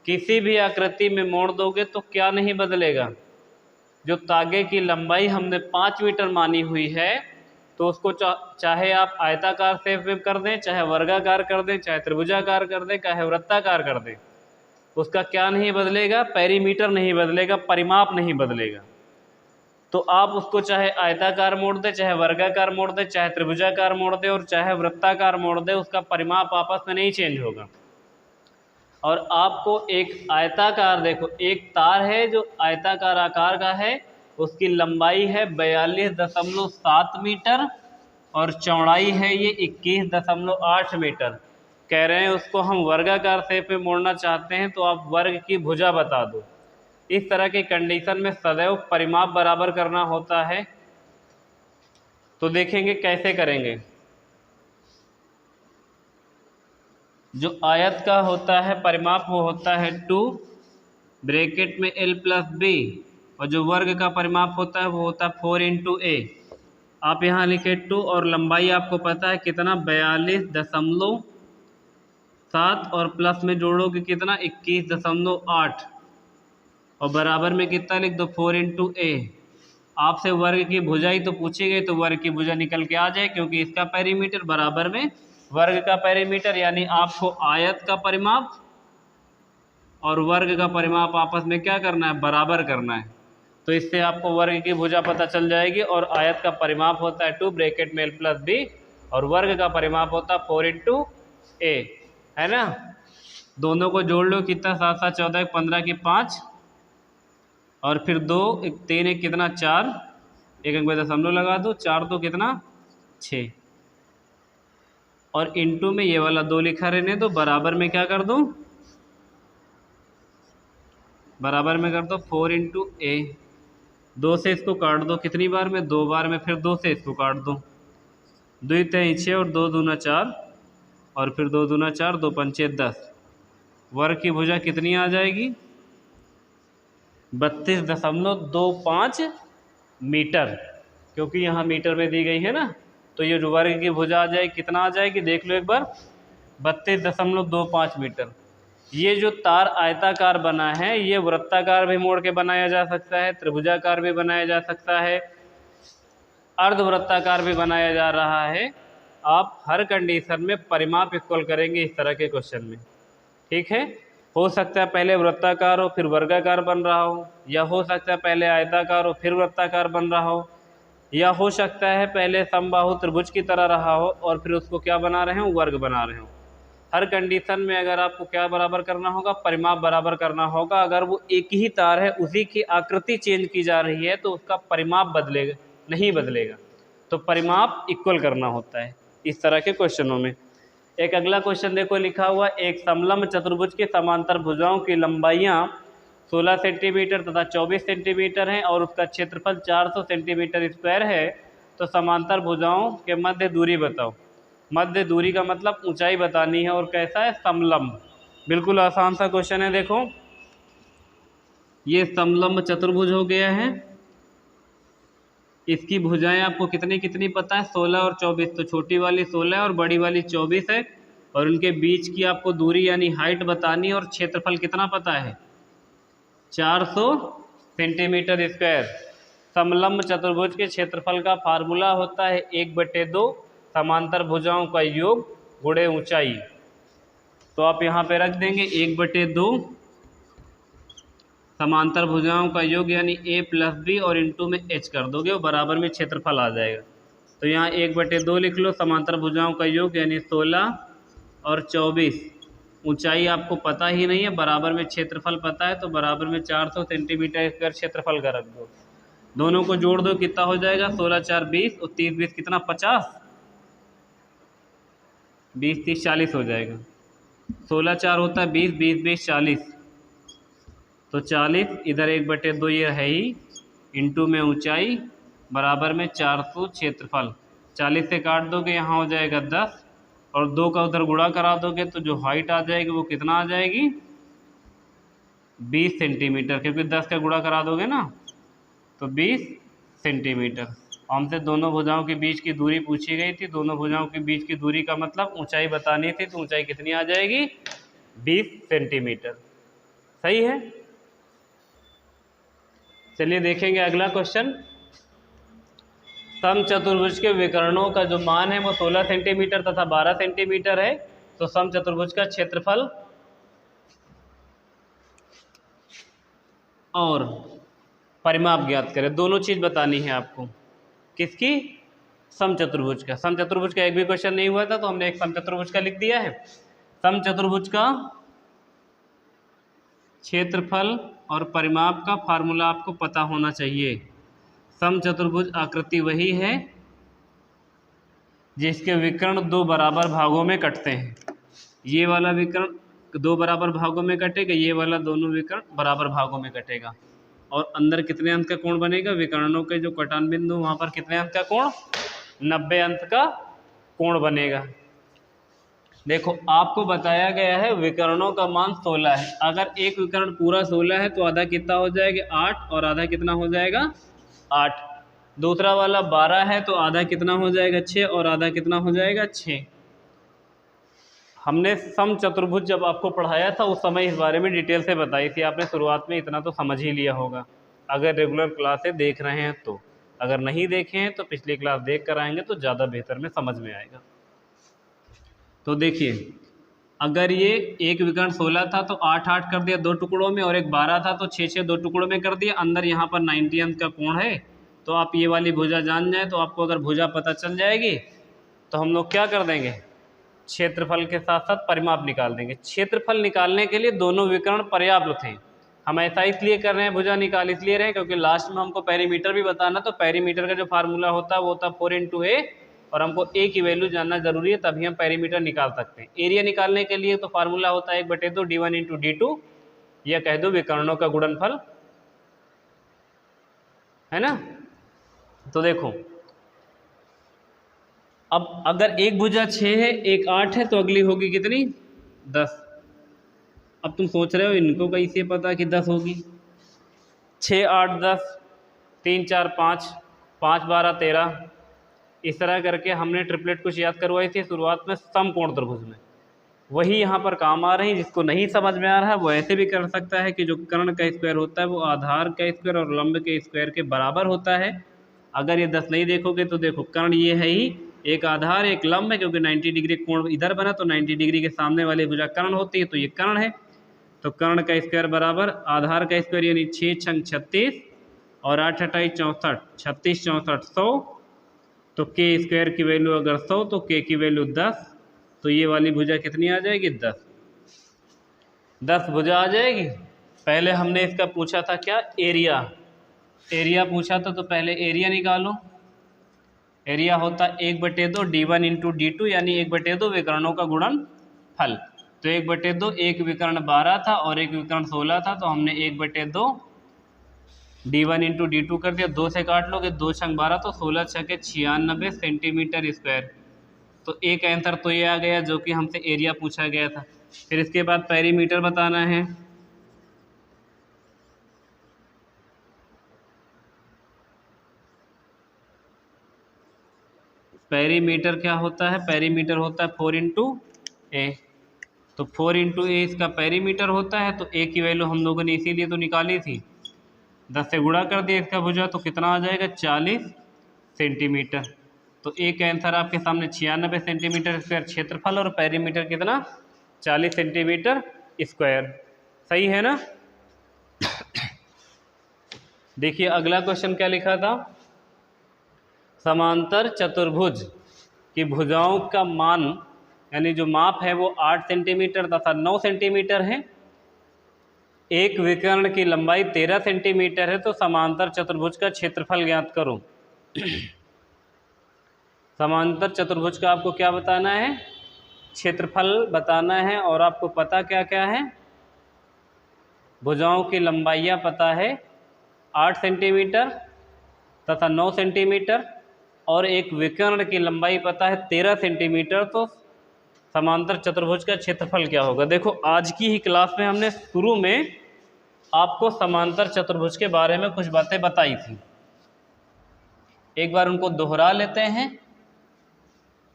किसी भी आकृति में मोड़ दोगे तो क्या नहीं बदलेगा, जो तागे की लंबाई हमने 5 मीटर मानी हुई है तो उसको चाहे आप आयताकार से कर दें, चाहे वर्गाकार कर दें, चाहे त्रिभुजाकार कर दें, चाहे वृत्ताकार कर दें, उसका क्या नहीं बदलेगा, पेरीमीटर नहीं बदलेगा, परिमाप नहीं बदलेगा। तो आप उसको चाहे आयताकार मोड़ दें, चाहे वर्गाकार मोड़ दें, चाहे त्रिभुजाकार मोड़ दें और चाहे वृत्ताकार मोड़ दें, उसका परिमाप आपस में नहीं चेंज होगा। और आपको एक आयताकार, देखो एक तार है जो आयताकार आकार का है, उसकी लंबाई है 42.7 मीटर और चौड़ाई है ये 21.8 मीटर। कह रहे हैं उसको हम वर्गाकार शेप में मोड़ना चाहते हैं तो आप वर्ग की भुजा बता दो। इस तरह की कंडीशन में सदैव परिमाप बराबर करना होता है। तो देखेंगे कैसे करेंगे। जो आयत का होता है परिमाप वो होता है 2 ब्रैकेट में l प्लस b, और जो वर्ग का परिमाप होता है वो होता है 4 इंटू a। आप यहाँ लिखे 2 और लंबाई आपको पता है कितना 42.7 और प्लस में जोड़ोगे कितना 21.8 और बराबर में कितना लिख दो 4 इंटू a। आपसे वर्ग की भुजा ही तो पूछी गई तो वर्ग की भुजा निकल के आ जाए, क्योंकि इसका पेरीमीटर बराबर में वर्ग का पेरीमीटर, यानी आपको आयत का परिमाप और वर्ग का परिमाप आपस में क्या करना है, बराबर करना है। तो इससे आपको वर्ग की भुजा पता चल जाएगी। और आयत का परिमाप होता है 2 ब्रैकेट में l प्लस b और वर्ग का परिमाप होता है 4 इंटू a, है ना। दोनों को जोड़ लो, कितना 7 7 14 15 की 5 और फिर 2 1 3 1 कितना 4, एक अंक में दशमलव लगा दो, 4 तो कितना 6 और इंटू में ये वाला 2 लिखा रहने दो, बराबर में क्या कर दूँ बराबर में कर दो 4 इंटू ए, 2 से इसको काट दो, कितनी बार में, 2 बार में, फिर 2 से इसको काट दो, 2 3 6 और 2 दूना 4 और फिर 2 दूना 4, 2 पंचे 10। वर्ग की भुजा कितनी आ जाएगी, 32.25 मीटर, क्योंकि यहाँ मीटर में दी गई है ना, तो ये जो वर्ग की भुजा आ जाएगी कितना आ जाएगी, देख लो एक बार, 32.25 मीटर। ये जो तार आयताकार बना है ये वृत्ताकार भी मोड़ के बनाया जा सकता है, त्रिभुजाकार भी बनाया जा सकता है, अर्धवृत्ताकार भी बनाया जा रहा है। आप हर कंडीशन में परिमाप इक्वल करेंगे इस तरह के क्वेश्चन में, ठीक है। हो सकता है पहले वृत्ताकार हो फिर वर्गाकार बन रहा हो, या हो सकता है पहले आयताकार हो फिर वृत्ताकार बन रहा हो, या हो सकता है पहले समबाहु त्रिभुज की तरह रहा हो और फिर उसको क्या बना रहे हो, वर्ग बना रहे हो। हर कंडीशन में अगर आपको क्या बराबर करना होगा, परिमाप बराबर करना होगा। अगर वो एक ही तार है उसी की आकृति चेंज की जा रही है तो उसका परिमाप बदलेगा, नहीं बदलेगा, तो परिमाप इक्वल करना होता है इस तरह के क्वेश्चनों में। एक अगला क्वेश्चन देखो लिखा हुआ, एक समलंब चतुर्भुज के समांतर भुजाओं की लंबाइयाँ 16 सेंटीमीटर तथा 24 सेंटीमीटर हैं और उसका क्षेत्रफल 400 सेंटीमीटर स्क्वायर है, तो समांतर भुजाओं के मध्य दूरी बताओ। मध्य दूरी का मतलब ऊंचाई बतानी है, और कैसा है, समलंब। बिल्कुल आसान सा क्वेश्चन है। देखो ये समलंब चतुर्भुज हो गया है, इसकी भुजाएं आपको कितनी कितनी पता है, 16 और 24, तो छोटी वाली 16 और बड़ी वाली 24 है, और उनके बीच की आपको दूरी यानी हाइट बतानी है, और क्षेत्रफल कितना पता है, 400 सेंटीमीटर स्क्वायर। समलंब चतुर्भुज के क्षेत्रफल का फार्मूला होता है 1/2 समांतर भुजाओं का योग गुणे ऊंचाई। तो आप यहाँ पे रख देंगे 1/2 समांतर भुजाओं का योग यानी a प्लस बी और इंटू में h कर दोगे और बराबर में क्षेत्रफल आ जाएगा। तो यहाँ 1/2 लिख लो, समांतर भुजाओं का योग यानी 16 और 24, ऊंचाई आपको पता ही नहीं है, बराबर में क्षेत्रफल पता है, तो बराबर में 400 सेंटीमीटर स्क्वायर क्षेत्रफल का रख दो। दोनों को जोड़ दो, कितना हो जाएगा, 16 4 20 और 30 20 कितना, 50, 20 30 40 हो जाएगा। 16 4 होता है 20, 20 20 40, तो 40 इधर 1/2 ये है ही, इंटू में ऊंचाई बराबर में 400 क्षेत्रफल। 40 से काट दोगे यहाँ हो जाएगा 10, और 2 का उधर गुणा करा दोगे तो जो हाइट आ जाएगी वो कितना आ जाएगी, 20 सेंटीमीटर, क्योंकि 10 का गुणा करा दोगे ना, तो 20 सेंटीमीटर। हमसे दोनों भुजाओं के बीच की दूरी पूछी गई थी, दोनों भुजाओं के बीच की दूरी का मतलब ऊंचाई बतानी थी, तो ऊंचाई कितनी आ जाएगी, 20 सेंटीमीटर। सही है। चलिए देखेंगे अगला क्वेश्चन। समचतुर्भुज के विकर्णों का जो मान है वो 16 सेंटीमीटर तथा 12 सेंटीमीटर है, तो समचतुर्भुज का क्षेत्रफल और परिमाप ज्ञात करें। दोनों चीज बतानी है आपको। किसकी, समचतुर्भुज का। समचतुर्भुज का एक भी क्वेश्चन नहीं हुआ था तो हमने एक समचतुर्भुज का लिख दिया है। समचतुर्भुज का क्षेत्रफल और परिमाप का फार्मूला आपको पता होना चाहिए। समचतुर्भुज आकृति वही है जिसके विकर्ण 2 बराबर भागों में कटते हैं। ये वाला विकर्ण 2 बराबर भागों में कटेगा, ये वाला दोनों विकर्ण बराबर भागों में कटेगा, और अंदर कितने अंश का कोण बनेगा, विकर्णों के जो कटान बिंदु वहाँ पर कितने अंश का कोण, 90 अंश का कोण बनेगा। देखो आपको बताया गया है विकर्णों का मान 16 है। अगर एक विकर्ण पूरा 16 है तो आधा कितना हो जाएगा, 8, और आधा कितना हो जाएगा, 8। दूसरा वाला 12 है तो आधा कितना हो जाएगा, 6, और आधा कितना हो जाएगा, 6। हमने समचतुर्भुज जब आपको पढ़ाया था उस समय इस बारे में डिटेल से बताई थी आपने, शुरुआत में इतना तो समझ ही लिया होगा अगर रेगुलर क्लासें देख रहे हैं तो। अगर नहीं देखे हैं तो पिछली क्लास देख कर आएंगे तो ज़्यादा बेहतर में समझ में आएगा। तो देखिए, अगर ये एक विकर्ण 16 था तो 8 8 कर दिया 2 टुकड़ों में, और एक 12 था तो 6 6 2 टुकड़ों में कर दिया। अंदर यहाँ पर 90 अंश का कोण है, तो आप ये वाली भुजा जान जाए तो आपको अगर भुजा पता चल जाएगी तो हम लोग क्या कर देंगे, क्षेत्रफल के साथ साथ परिमाप निकाल देंगे। क्षेत्रफल निकालने के लिए दोनों विकर्ण पर्याप्त थे। हम ऐसा इसलिए कर रहे हैं, भुजा निकाल इसलिए रहे हैं क्योंकि लास्ट में हमको पेरीमीटर भी बताना, तो पेरीमीटर का जो फार्मूला होता है वो होता है 4 × a, और हमको a की वैल्यू जानना जरूरी है, तभी हम पेरीमीटर निकाल सकते हैं। एरिया निकालने के लिए तो फार्मूला होता है 1/2 d1 × d2, या कह दो विकर्णों का गुणनफल, है ना। तो देखो अब अगर एक भुजा 6 है एक 8 है तो अगली होगी कितनी, 10। अब तुम सोच रहे हो इनको कैसे पता कि 10 होगी। 6 8 10, 3 4 5, 5 12 13, इस तरह करके हमने ट्रिपलेट कुछ याद करवाई थी शुरुआत में समकोण त्रिभुज में, वही यहाँ पर काम आ रही है। जिसको नहीं समझ में आ रहा है वो ऐसे भी कर सकता है कि जो कर्ण का स्क्वायर होता है वो आधार का स्क्वायर और लंब के स्क्वायर के बराबर होता है। अगर ये 10 नहीं देखोगे तो देखो कर्ण ये है ही, एक आधार एक लंब है, क्योंकि 90 डिग्री कोण इधर बना तो 90 डिग्री के सामने वाली भुजा कर्ण होती है, तो ये कर्ण है। तो कर्ण का स्क्वायर बराबर आधार का स्क्वायर यानी 6 छंग 36 और 8 28 64, 36 64 100। तो के स्क्वायर की वैल्यू अगर 100 तो के की वैल्यू 10, तो ये वाली भुजा कितनी आ जाएगी, 10 भुजा आ जाएगी। पहले हमने इसका पूछा था क्या, एरिया पूछा था, तो पहले एरिया निकालो। एरिया होता 1/2 d1 इंटू d2 यानी 1/2 विकर्णों का गुणनफल। तो 1/2, एक विकर्ण 12 था और एक विकर्ण 16 था, तो हमने 1/2 d1 इंटू d2 कर दिया। 2 से काट लोगे, 2 छंग 12 तो 16 छके 96 सेंटीमीटर स्क्वायर। तो एक आंसर तो ये आ गया जो कि हमसे एरिया पूछा गया था। फिर इसके बाद पेरीमीटर बताना है। पेरीमीटर क्या होता है, पेरीमीटर होता है 4 इंटू ए। तो 4 इंटू ए इसका पेरीमीटर होता है। तो ए की वैल्यू हम लोगों ने इसीलिए तो निकाली थी, 10 से गुणा कर दिया इसका भुजा, तो कितना आ जाएगा, 40 सेंटीमीटर। तो एक आंसर आपके सामने 96 सेंटीमीटर स्क्वायर क्षेत्रफल और पेरीमीटर कितना, 40 सेंटीमीटर स्क्वायर। सही है ना। देखिए अगला क्वेश्चन क्या लिखा था, समांतर चतुर्भुज की भुजाओं का मान यानी जो माप है वो 8 सेंटीमीटर तथा 9 सेंटीमीटर है। एक विकर्ण की लंबाई 13 सेंटीमीटर है। तो समांतर चतुर्भुज का क्षेत्रफल ज्ञात करो। समांतर चतुर्भुज का आपको क्या बताना है, क्षेत्रफल बताना है। और आपको पता क्या क्या है, भुजाओं की लंबाइयाँ पता है 8 सेंटीमीटर तथा 9 सेंटीमीटर और एक विकर्ण की लंबाई पता है 13 सेंटीमीटर। तो समांतर चतुर्भुज का क्षेत्रफल क्या होगा। देखो आज की ही क्लास में हमने शुरू में आपको समांतर चतुर्भुज के बारे में कुछ बातें बताई थी, एक बार उनको दोहरा लेते हैं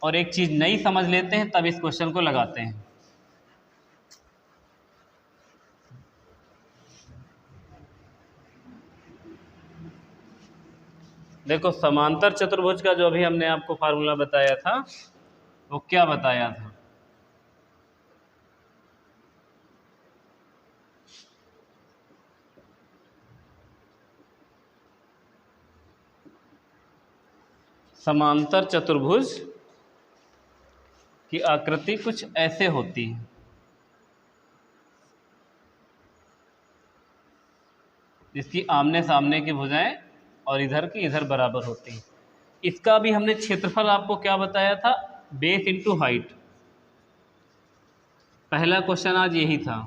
और एक चीज़ नई समझ लेते हैं, तब इस क्वेश्चन को लगाते हैं। देखो समांतर चतुर्भुज का जो अभी हमने आपको फार्मूला बताया था वो क्या बताया था, समांतर चतुर्भुज की आकृति कुछ ऐसे होती है। जिसकी आमने सामने की भुजाएं और इधर की इधर बराबर होती हैं। इसका भी हमने क्षेत्रफल आपको क्या बताया था, बेस इंटू हाइट। पहला क्वेश्चन आज यही था,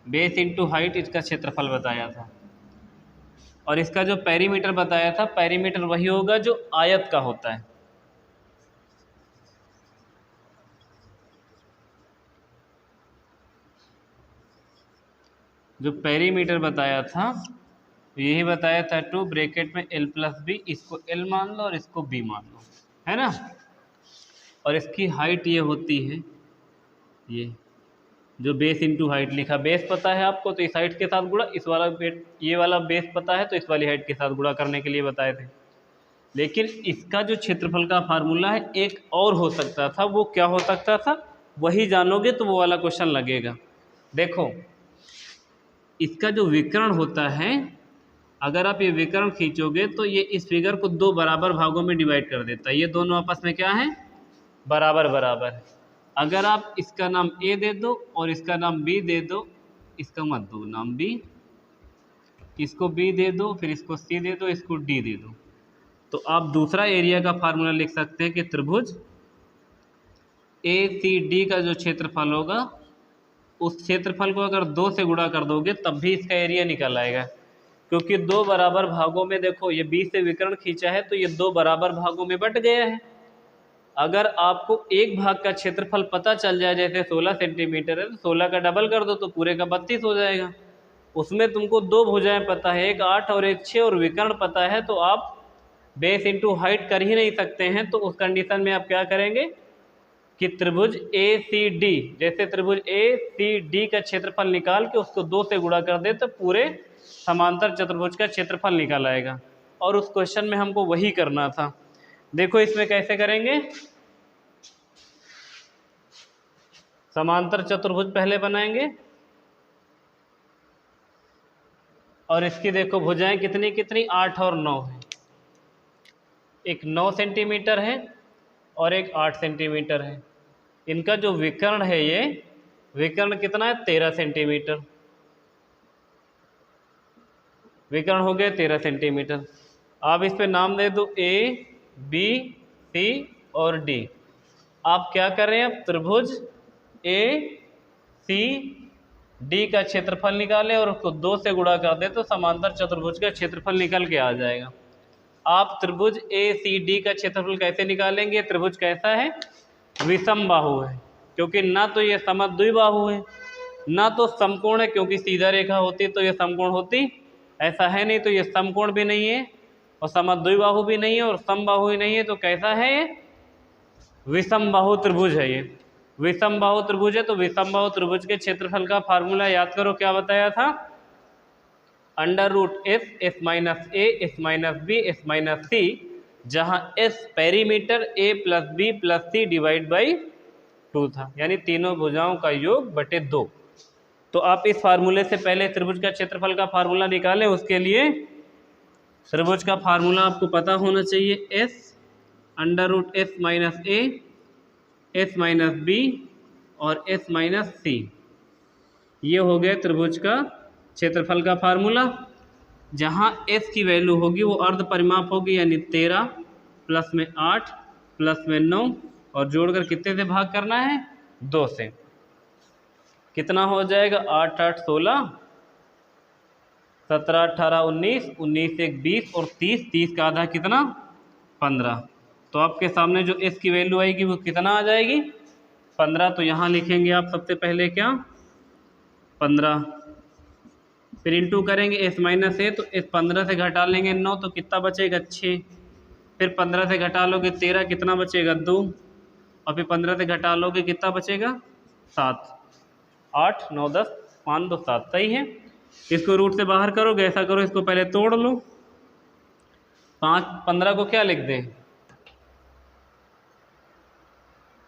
बेस इंटू हाइट इसका क्षेत्रफल बताया था। और इसका जो पेरीमीटर बताया था, पेरीमीटर वही होगा जो आयत का होता है। जो पेरीमीटर बताया था यही बताया था 2 ब्रैकेट में l प्लस बी, इसको l मान लो और इसको b मान लो, है ना। और इसकी हाइट ये होती है, ये जो बेस इंटू हाइट लिखा, बेस पता है आपको तो इस हाइट के साथ गुणा, इस वाला ये वाला बेस पता है तो इस वाली हाइट के साथ गुणा करने के लिए बताए थे। लेकिन इसका जो क्षेत्रफल का फार्मूला है एक और हो सकता था, वो क्या हो सकता था वही जानोगे तो वो वाला क्वेश्चन लगेगा। देखो इसका जो विकर्ण होता है, अगर आप ये विकर्ण खींचोगे तो ये इस फिगर को 2 बराबर भागों में डिवाइड कर देता है। ये दोनों आपस में क्या है, बराबर बराबर। अगर आप इसका नाम ए दे दो और इसका नाम बी दे दो, इसका मत दो नाम बी, इसको बी दे दो, फिर इसको सी दे दो, इसको डी दे दो, तो आप दूसरा एरिया का फार्मूला लिख सकते हैं कि त्रिभुज ए सी डी का जो क्षेत्रफल होगा उस क्षेत्रफल को अगर 2 से गुणा कर दोगे तब भी इसका एरिया निकल आएगा, क्योंकि 2 बराबर भागों में, देखो ये 20 से विकर्ण खींचा है तो ये 2 बराबर भागों में बट गया है। अगर आपको एक भाग का क्षेत्रफल पता चल जाए, जैसे 16 सेंटीमीटर है तो 16 का डबल कर दो तो पूरे का 32 हो जाएगा। उसमें तुमको 2 भुजाएं पता है, एक 8 और एक 6, और विकर्ण पता है, तो आप बेस इंटू हाइट कर ही नहीं सकते हैं। तो उस कंडीशन में आप क्या करेंगे कि त्रिभुज ए सी डी, जैसे त्रिभुज ए सी डी का क्षेत्रफल निकाल के उसको 2 से गुणा कर दे तो पूरे समांतर चतुर्भुज का क्षेत्रफल निकल आएगा। और उस क्वेश्चन में हमको वही करना था। देखो इसमें कैसे करेंगे, समांतर चतुर्भुज पहले बनाएंगे और इसकी देखो भुजाएं कितनी कितनी 8 और 9 है। एक 9 सेंटीमीटर है और एक 8 सेंटीमीटर है। इनका जो विकर्ण है, ये विकर्ण कितना है 13 सेंटीमीटर, विकर्ण हो गया 13 सेंटीमीटर। आप इस पे नाम दे दो ए बी सी और डी। आप क्या कर रहे हैं, अब त्रिभुज ए सी डी का क्षेत्रफल निकालें और उसको 2 से गुणा कर दे तो समांतर चतुर्भुज का क्षेत्रफल निकल के आ जाएगा। आप त्रिभुज ए सी डी का क्षेत्रफल कैसे निकालेंगे, त्रिभुज कैसा है, विषम बाहु है, क्योंकि ना तो ये समद्विबाहु है ना तो समकोण है, क्योंकि सीधा रेखा होती तो ये समकोण होती, ऐसा है नहीं, तो ये समकोण भी नहीं है और समद्विबाहु भी नहीं है और समबाहु ही नहीं है, तो कैसा है ये, विषम बाहु त्रिभुज है। ये विषम बाहु त्रिभुज है। तो विषम बाहु त्रिभुज के क्षेत्रफल का फार्मूला याद करो, क्या बताया था, under root s, s minus a, s minus b, s minus c, जहाँ s perimeter, a plus b plus c divide by 2 था, यानी तीनों भुजाओं का योग बटे 2। तो आप इस फार्मूले से पहले त्रिभुज का क्षेत्रफल का फार्मूला निकालें। उसके लिए त्रिभुज का फार्मूला आपको पता होना चाहिए, s under root s minus a, s minus b और एस माइनस सी। ये हो गया त्रिभुज का क्षेत्रफल का फार्मूला। जहाँ एस की वैल्यू होगी वो अर्ध परिमाप होगी, यानी 13 प्लस में 8 प्लस में 9 और जोड़कर कितने से भाग करना है, 2 से। कितना हो जाएगा, 8 8 16, 17 18 19, 19 1 20 और 30, 30 का आधा कितना, 15। तो आपके सामने जो एस की वैल्यू आएगी वो कितना आ जाएगी, 15। तो यहाँ लिखेंगे आप सबसे पहले क्या, 15, फिर इंटू करेंगे एस माइनस ए, तो एस 15 से घटा लेंगे 9 तो कितना बचेगा 6, फिर 15 से घटा लोगे 13, कितना बचेगा 2, और फिर 15 से घटा लोगे कितना बचेगा 7, 8 9 10 5 2 7, सही है। इसको रूट से बाहर करोगे, ऐसा करो इसको पहले तोड़ लो, 15 को क्या लिख दें,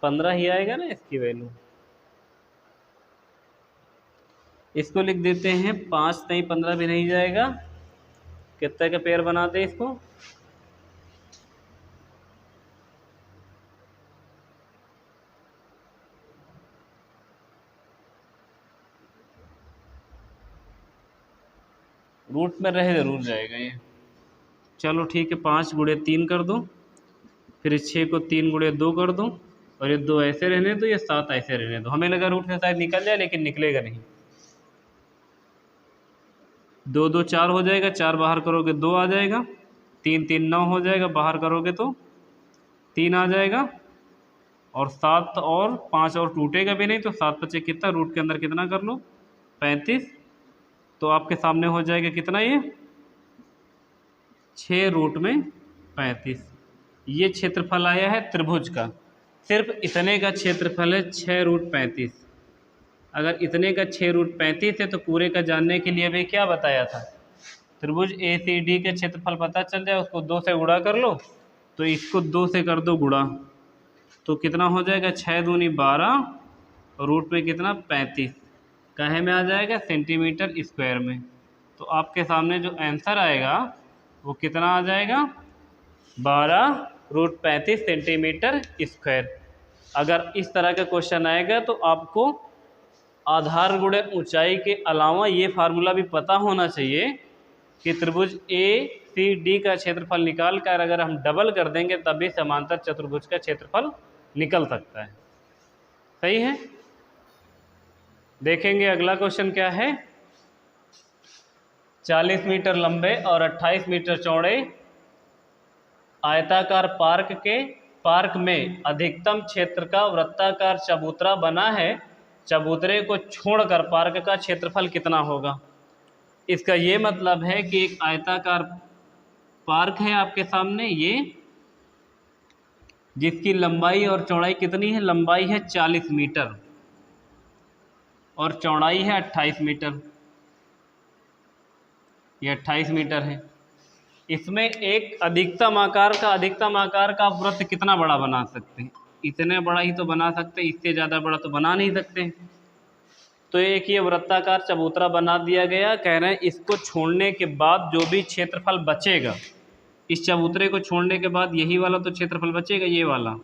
15 ही आएगा ना इसकी वैल्यू। इसको लिख देते हैं 5 नहीं 15 भी नहीं जाएगा, कितने का पेयर बनाते हैं इसको, रूट में रहे जरूर जाएगा ये। चलो ठीक है, 5 गुणे 3 कर दो, फिर 6 को 3 गुणे 2 कर दो, और ये 2 ऐसे रहने दो, ये 7 ऐसे रहने दो। हमें लगा रूट से शायद निकल जाए, लेकिन निकलेगा नहीं। 2 2 4 हो जाएगा, 4 बाहर करोगे 2 आ जाएगा, 3 3 9 हो जाएगा, बाहर करोगे तो 3 आ जाएगा, और 7 और 5 और टूटेगा भी नहीं, तो 7 बचे कितना, रूट के अंदर कितना कर लो 35। तो आपके सामने हो जाएगा कितना, ये 6 रूट में 35। ये क्षेत्रफल आया है त्रिभुज का, सिर्फ इतने का क्षेत्रफल है 6 रूट 35। अगर इतने का 6 रूट 35 है तो पूरे का जानने के लिए भी क्या बताया था, त्रिभुज ए सी डी के क्षेत्रफल पता चल जाए, उसको 2 से गुणा कर लो, तो इसको 2 से कर दो गुणा, तो कितना हो जाएगा 6 दूनी 12, रूट में कितना 35, काहे में आ जाएगा, सेंटीमीटर स्क्वायर में। तो आपके सामने जो आंसर आएगा वो कितना आ जाएगा, 12 रूट 35 सेंटीमीटर स्क्वायर। अगर इस तरह का क्वेश्चन आएगा तो आपको आधार गुणे ऊंचाई के अलावा ये फार्मूला भी पता होना चाहिए कि त्रिभुज ए सी डी का क्षेत्रफल निकाल कर अगर हम डबल कर देंगे तभी समांतर चतुर्भुज का क्षेत्रफल निकल सकता है। सही है। देखेंगे अगला क्वेश्चन क्या है। 40 मीटर लंबे और 28 मीटर चौड़े आयताकार पार्क में अधिकतम क्षेत्र का वृत्ताकार चबूतरा बना है। चबूतरे को छोड़कर पार्क का क्षेत्रफल कितना होगा। इसका ये मतलब है कि एक आयताकार पार्क है आपके सामने, ये जिसकी लंबाई और चौड़ाई कितनी है, लंबाई है 40 मीटर और चौड़ाई है 28 मीटर, ये 28 मीटर है। इसमें एक अधिकतम आकार का वृत्त कितना बड़ा बना सकते हैं, इतने बड़ा ही तो बना सकते हैं, इससे ज़्यादा बड़ा तो बना नहीं सकते। तो एक ये वृत्ताकार चबूतरा बना दिया गया। कह रहे हैं इसको छोड़ने के बाद जो भी क्षेत्रफल बचेगा, इस चबूतरे को छोड़ने के बाद यही वाला तो क्षेत्रफल बचेगा, ये वाला।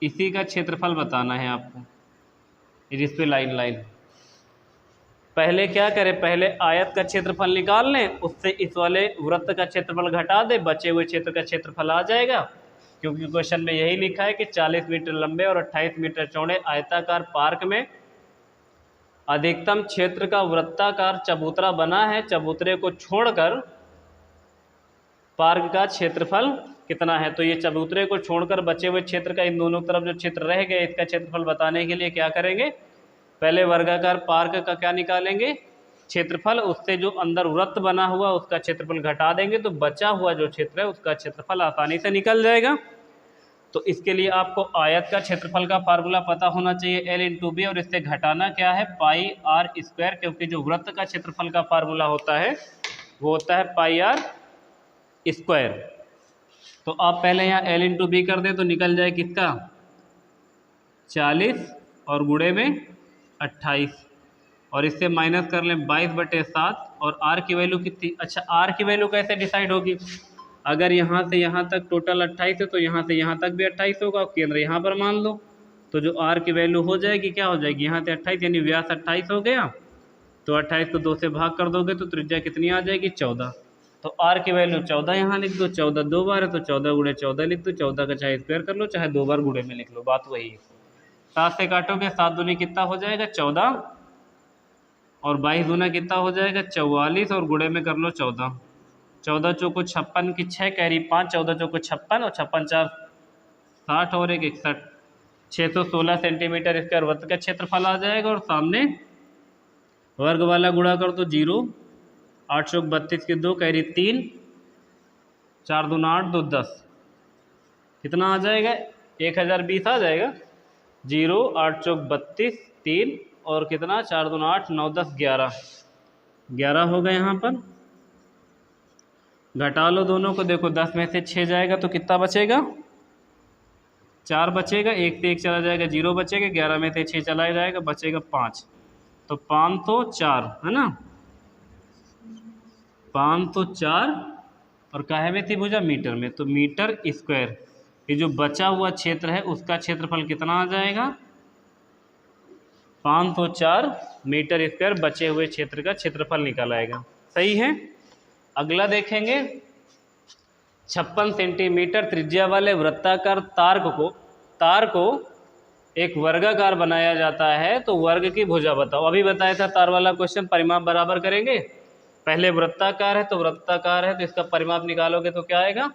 इसी का क्षेत्रफल बताना है आपको, जिस पे लाइन पहले क्या करें, पहले आयत का क्षेत्रफल निकाल लें, उससे इस वाले वृत्त का क्षेत्रफल घटा दे, बचे हुए क्षेत्र का क्षेत्रफल आ जाएगा। क्योंकि क्वेश्चन में यही लिखा है कि 40 मीटर लंबे और 28 मीटर चौड़े आयताकार पार्क में अधिकतम क्षेत्र का वृत्ताकार चबूतरा बना है। चबूतरे को छोड़कर पार्क का क्षेत्रफल कितना है। तो ये चबूतरे को छोड़कर बचे हुए क्षेत्र का इन दोनों तरफ जो क्षेत्र रह गया, इसका क्षेत्रफल बताने के लिए क्या करेंगे, पहले वर्गाकार पार्क का क्या निकालेंगे, क्षेत्रफल, उससे जो अंदर वृत्त बना हुआ उसका क्षेत्रफल घटा देंगे, तो बचा हुआ जो क्षेत्र है उसका क्षेत्रफल आसानी से निकल जाएगा। तो इसके लिए आपको आयत का क्षेत्रफल का फार्मूला पता होना चाहिए, L इंटू बी, और इससे घटाना क्या है, पाई आर स्क्वायर, क्योंकि जो वृत्त का क्षेत्रफल का फार्मूला होता है वो होता है पाई आर स्क्वायर। तो आप पहले यहाँ L इंटू बी कर दें तो निकल जाए किसका, 40 और गुणे में 28, और इससे माइनस कर लें 22/7, और r की वैल्यू कितनी, अच्छा r की वैल्यू कैसे डिसाइड होगी, अगर यहाँ से यहाँ तक टोटल 28 है तो यहाँ से यहाँ तक भी 28 होगा, और केंद्र यहाँ पर मान लो, तो जो r की वैल्यू हो जाएगी क्या हो जाएगी, यहाँ से 28 यानी व्यास 28 हो गया, तो 28 को 2 से भाग कर दोगे तो त्रिज्या कितनी आ जाएगी, 14। तो r की वैल्यू 14 यहाँ लिख दो, 14 दो बार है तो 14 गुणे 14 लिख दो, 14 का चाहे स्क्वायर कर लो चाहे 2 बार गुणे में लिख लो, बात वही है। 7 से काटोगे 7 दूनी कितना हो जाएगा, 14, और 22 दूना कितना हो जाएगा, 44, और गुणे में कर लो 14, 14 चौको 56 की 6 कैरी 5, 14 चौको 56 और 56 4 60 और 1 61, 616 सेंटीमीटर स्क्वायर वृत्त का क्षेत्रफल आ जाएगा। और सामने वर्ग वाला गुणा कर दो 0, 8 चौक 32 की 2 कैरी 3, 4 दूना 8 2 10, कितना आ जाएगा, 1020 आ जाएगा। 0 8 चौक 32 3 और कितना, 4 दूना 8 9 10 11 हो गए। यहाँ पर घटा लो दोनों को, देखो 10 में से 6 जाएगा तो कितना बचेगा, 4 बचेगा, 1 से 1 चला जाएगा 0 बचेगा, 11 में से 6 चला जाएगा बचेगा 5, तो 504 है ना, 504, और काहे में थी भुजा, मीटर में, तो मीटर स्क्वायर, ये जो बचा हुआ क्षेत्र है उसका क्षेत्रफल कितना आ जाएगा, 504 मीटर स्क्वायर बचे हुए क्षेत्र का क्षेत्रफल निकल आएगा। सही है। अगला देखेंगे, 56 सेंटीमीटर त्रिज्या वाले वृत्ताकार तार को एक वर्गाकार बनाया जाता है, तो वर्ग की भुजा बताओ। अभी बताया था तार वाला क्वेश्चन, परिमाप बराबर करेंगे, पहले वृत्ताकार है तो इसका परिमाप निकालोगे तो क्या आएगा,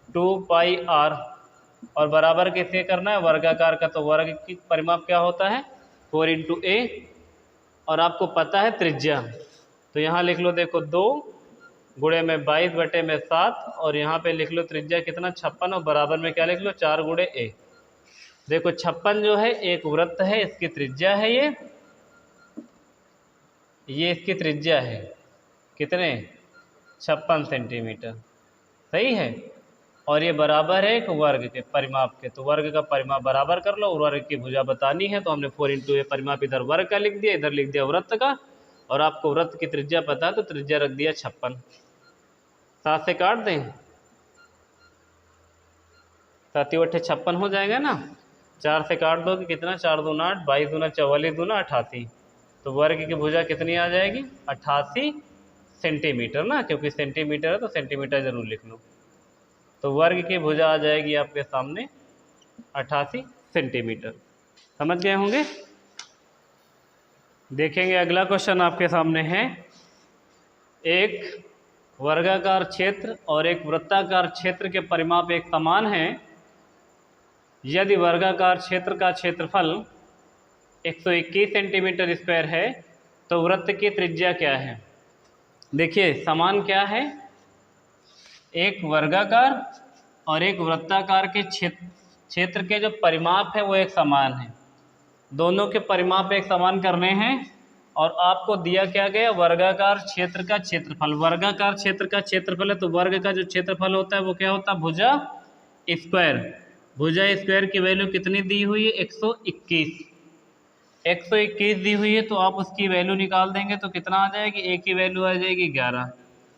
2 पाई r, और बराबर किससे करना है, वर्गाकार का, तो वर्ग की परिमाप क्या होता है 4 इंटू a, और आपको पता है त्रिज्या, तो यहाँ लिख लो, देखो 2 गुणे में 22/7, और यहाँ पे लिख लो त्रिज्या कितना 56, और बराबर में क्या लिख लो 4 गुणे a। देखो 56 जो है एक वृत्त है, इसकी त्रिज्या है ये इसकी त्रिज्या है कितने, 56 सेंटीमीटर, सही है, और ये बराबर है एक वर्ग के परिमाप के, तो वर्ग का परिमाप बराबर कर लो, और वर्ग की भुजा बतानी है तो हमने 4 इंटू ए परिमाप इधर वर्ग का लिख दिया, इधर लिख दिया वृत्त का, और आपको वृत्त की त्रिज्या पता है तो त्रिज्या रख दिया 56। 7 से काट दें, 7 8 56 हो जाएगा ना, 4 से काट दो कि कितना, 4 दूना 8, 22 दूना 44 दूना 88, तो वर्ग की भुजा कितनी आ जाएगी, 88 सेंटीमीटर ना, क्योंकि सेंटीमीटर है तो सेंटीमीटर जरूर लिख लो। तो वर्ग की भुजा आ जाएगी आपके सामने 88 सेंटीमीटर। समझ गए होंगे। देखेंगे अगला क्वेश्चन आपके सामने है, एक वर्गाकार क्षेत्र और एक वृत्ताकार क्षेत्र के परिमाप एक समान हैं। यदि वर्गाकार क्षेत्र का क्षेत्रफल 121 सेंटीमीटर स्क्वायर है तो वृत्त की त्रिज्या क्या है। देखिए समान क्या है, एक वर्गाकार और एक वृत्ताकार के क्षेत्र के जो परिमाप है वो एक समान है। दोनों के परिमाप एक समान करने हैं और आपको दिया क्या गया, वर्गाकार क्षेत्र का क्षेत्रफल। वर्गाकार क्षेत्र का क्षेत्रफल है तो वर्ग का जो क्षेत्रफल होता है वो क्या होता है, भुजा स्क्वायर। भुजा स्क्वायर की वैल्यू कितनी दी हुई है, 121। 121 दी हुई है तो आप उसकी वैल्यू निकाल देंगे तो कितना आ जाएगी, ए की वैल्यू आ जाएगी 11।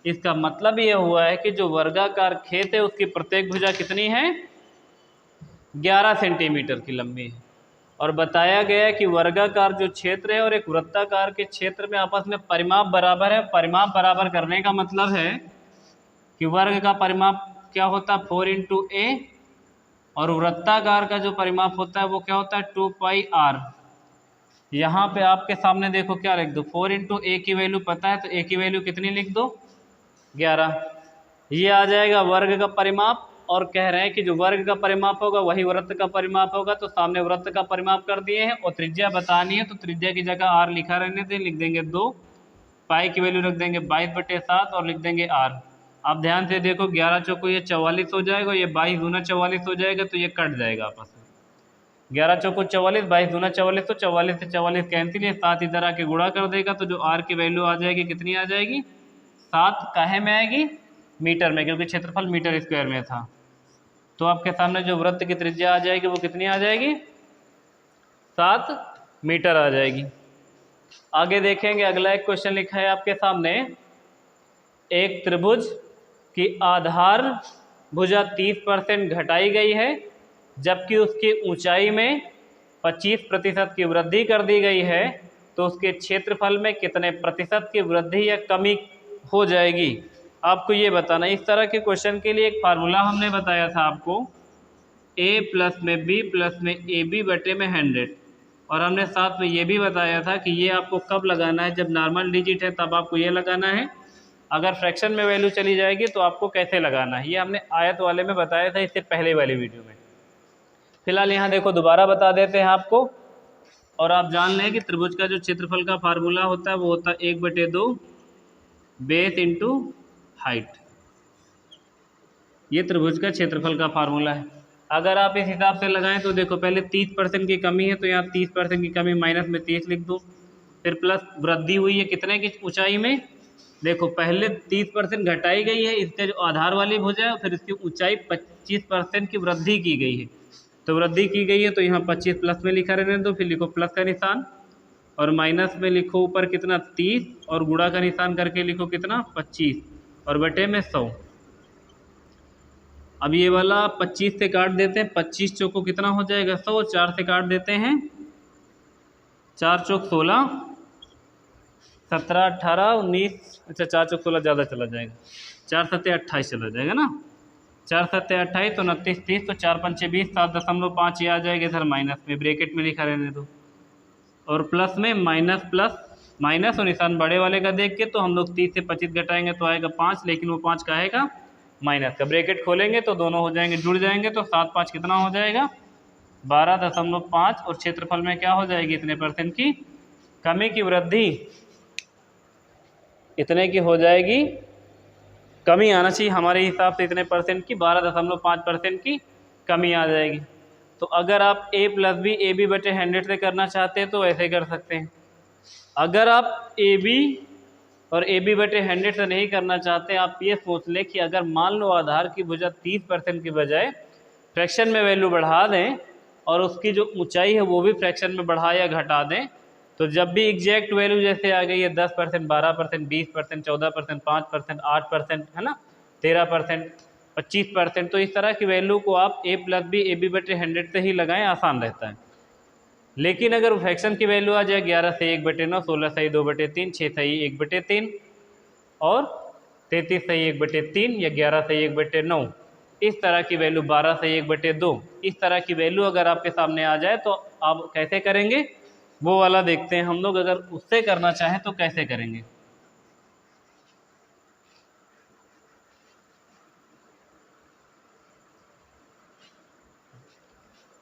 इसका मतलब ये हुआ है कि जो वर्गाकार खेत है उसकी प्रत्येक भुजा कितनी है, 11 सेंटीमीटर की लंबी है। और बताया गया है कि वर्गाकार जो क्षेत्र है और एक वृत्ताकार के क्षेत्र में आपस में परिमाप बराबर है। परिमाप बराबर करने का मतलब है कि वर्ग का परिमाप क्या होता है, 4 × a, और वृत्ताकार का जो परिमाप होता है वो क्या होता है, 2πr। यहाँ पे आपके सामने देखो क्या लिख दो, 4 × a की वैल्यू पता है तो a की वैल्यू कितनी लिख दो, 11। ये आ जाएगा वर्ग का परिमाप। और कह रहे हैं कि जो वर्ग का परिमाप होगा वही वृत्त का परिमाप होगा, तो सामने वृत्त का परिमाप कर दिए हैं। और त्रिज्या बतानी है तो त्रिज्या की जगह r लिखा रहने दें, लिख देंगे 2, पाई की वैल्यू रख देंगे 22/7 और लिख देंगे r। आप ध्यान से देखो 11 चौको ये 44 हो जाएगा, ये 22 दूना 44 हो जाएगा, तो ये कट जाएगा आपस में। 11 चौको 44, 22 दूना 44, तो 44 से 44 कैंसिल है, 7 इधर आके गुणा कर देगा तो जो r की वैल्यू आ जाएगी कितनी आ जाएगी, 7 काहे में आएगी, मीटर में, क्योंकि क्षेत्रफल मीटर स्क्वायर में था। तो आपके सामने जो वृत्त की त्रिज्या आ जाएगी वो कितनी आ जाएगी, 7 मीटर आ जाएगी। आगे देखेंगे अगला एक क्वेश्चन लिखा है आपके सामने, एक त्रिभुज की आधार भुजा 30% घटाई गई है जबकि उसकी ऊंचाई में 25% की वृद्धि कर दी गई है, तो उसके क्षेत्रफल में कितने प्रतिशत की वृद्धि या कमी हो जाएगी, आपको ये बताना। इस तरह के क्वेश्चन के लिए एक फार्मूला हमने बताया था आपको, a + में b + में ab/100। और हमने साथ में ये भी बताया था कि ये आपको कब लगाना है, जब नॉर्मल डिजिट है तब आपको ये लगाना है, अगर फ्रैक्शन में वैल्यू चली जाएगी तो आपको कैसे लगाना है, ये हमने आयत वाले में बताया था इससे पहले वाली वीडियो में। फिलहाल यहाँ देखो दोबारा बता देते हैं आपको। और आप जान लें कि त्रिभुज का जो क्षेत्रफल का फार्मूला होता है वो होता है 1/2 बेस × हाइट। ये त्रिभुज का क्षेत्रफल का फार्मूला है। अगर आप इस हिसाब से लगाएं तो देखो पहले 30% की कमी है तो यहाँ 30% की कमी माइनस में 30 लिख दो, फिर प्लस वृद्धि हुई है कितने की ऊंचाई में, देखो पहले 30% घटाई गई है, इसके जो आधार वाली भुजा है, फिर इसकी ऊंचाई 25% की वृद्धि की गई है। तो वृद्धि की गई है तो यहाँ 25 प्लस में लिखा रहने दो, फिर लिखो प्लस का निशान और माइनस में लिखो ऊपर कितना 30 और गुणा का निशान करके लिखो कितना 25 और बटे में 100। अब ये वाला 25 से काट देते हैं, 25 चौको कितना हो जाएगा 100, 4 से काट देते हैं, 4 चौक 16, 17 18 19, अच्छा 4 चौक 16 ज़्यादा चला जाएगा, 4 7 28 चला जाएगा ना, 4 7 28 तो 29 30, तो 4 5 20, 7.5 ये आ जाएगा इधर माइनस में, ब्रैकेट में लिखा रहने दो, और प्लस में माइनस प्लस माइनस और निशान बड़े वाले का देख के तो हम लोग 30 से 25 घटाएंगे तो आएगा 5, लेकिन वो 5 का आएगा माइनस का, ब्रैकेट खोलेंगे तो दोनों हो जाएंगे जुड़ जाएंगे, तो 7 5 कितना हो जाएगा 12.5, और क्षेत्रफल में क्या हो जाएगी इतने परसेंट की कमी की वृद्धि, इतने की हो जाएगी, कमी आना चाहिए हमारे हिसाब से इतने परसेंट की, 12.5% की कमी आ जाएगी। तो अगर आप a + b ab/100 से करना चाहते हैं तो ऐसे कर सकते हैं। अगर आप ab और ab/100 से नहीं करना चाहते, आप ये सोच लें कि अगर मान लो आधार की भुजा 30% की बजाय फ्रैक्शन में वैल्यू बढ़ा दें और उसकी जो ऊंचाई है वो भी फ्रैक्शन में बढ़ा या घटा दें, तो जब भी एग्जैक्ट वैल्यू जैसे आ गई है 10%, 12%, 20%, 14%, 5%, 8% है ना, 13%, 25%, तो इस तरह की वैल्यू को आप a + b ab/100 से ही लगाएं, आसान रहता है। लेकिन अगर फ्रैक्शन की वैल्यू आ जाए 11 से 1/9, 16 सही 2/3, 6 सही 1/3 और 33 सही 1/3 या 11 सही 1/9, इस तरह की वैल्यू 12 से 1/2, इस तरह की वैल्यू अगर आपके सामने आ जाए तो आप कैसे करेंगे, वो वाला देखते हैं हम लोग। अगर उससे करना चाहें तो कैसे करेंगे।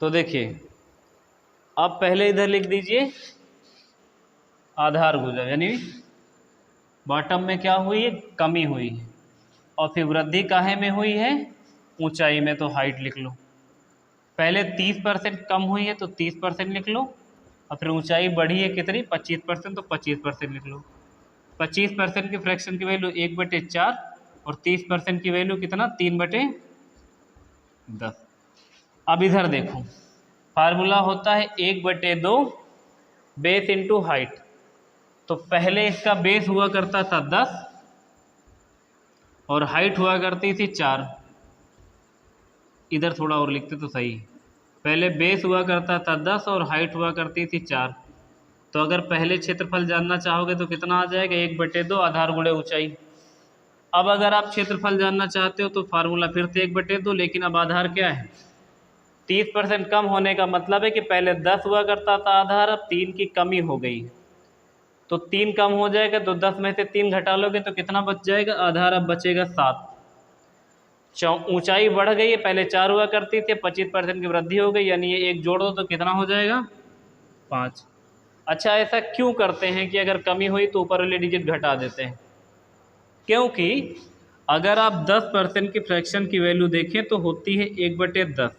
तो देखिए, आप पहले इधर लिख दीजिए आधार गुजर, यानी बॉटम में क्या हुई है, कमी हुई है, और फिर वृद्धि काहे में हुई है, ऊंचाई में, तो हाइट लिख लो। पहले 30% कम हुई है तो 30% लिख लो, और फिर ऊंचाई बढ़ी है कितनी, 25%, तो 25% लिख लो। 25% की फ्रैक्शन की वैल्यू 1/4, और 30% की वैल्यू कितना, 3/10। अब इधर देखो, फार्मूला होता है 1/2 बेस इंटू हाइट। तो पहले इसका बेस हुआ करता था 10 और हाइट हुआ करती थी 4। इधर थोड़ा और लिखते तो सही, पहले बेस हुआ करता था 10 और हाइट हुआ करती थी 4। तो अगर पहले क्षेत्रफल जानना चाहोगे तो कितना आ जाएगा, 1/2 आधार गुणे ऊंचाई। अब अगर आप क्षेत्रफल जानना चाहते हो तो फार्मूला फिर से 1/2, लेकिन अब आधार क्या है, 30% कम होने का मतलब है कि पहले 10 हुआ करता था आधार, अब 3 की कमी हो गई, तो 3 कम हो जाएगा, तो 10 में से 3 घटा लोगे तो कितना बच जाएगा, आधार अब बचेगा 7। ऊंचाई बढ़ गई है, पहले 4 हुआ करती थी, 25% की वृद्धि हो गई, यानी ये 1 जोड़ दो तो कितना हो जाएगा, 5। अच्छा, ऐसा क्यों करते हैं कि अगर कमी हुई तो ऊपर वाले डिजिट घटा देते हैं, क्योंकि अगर आप 10% की फ्रैक्शन की वैल्यू देखें तो होती है 1/10।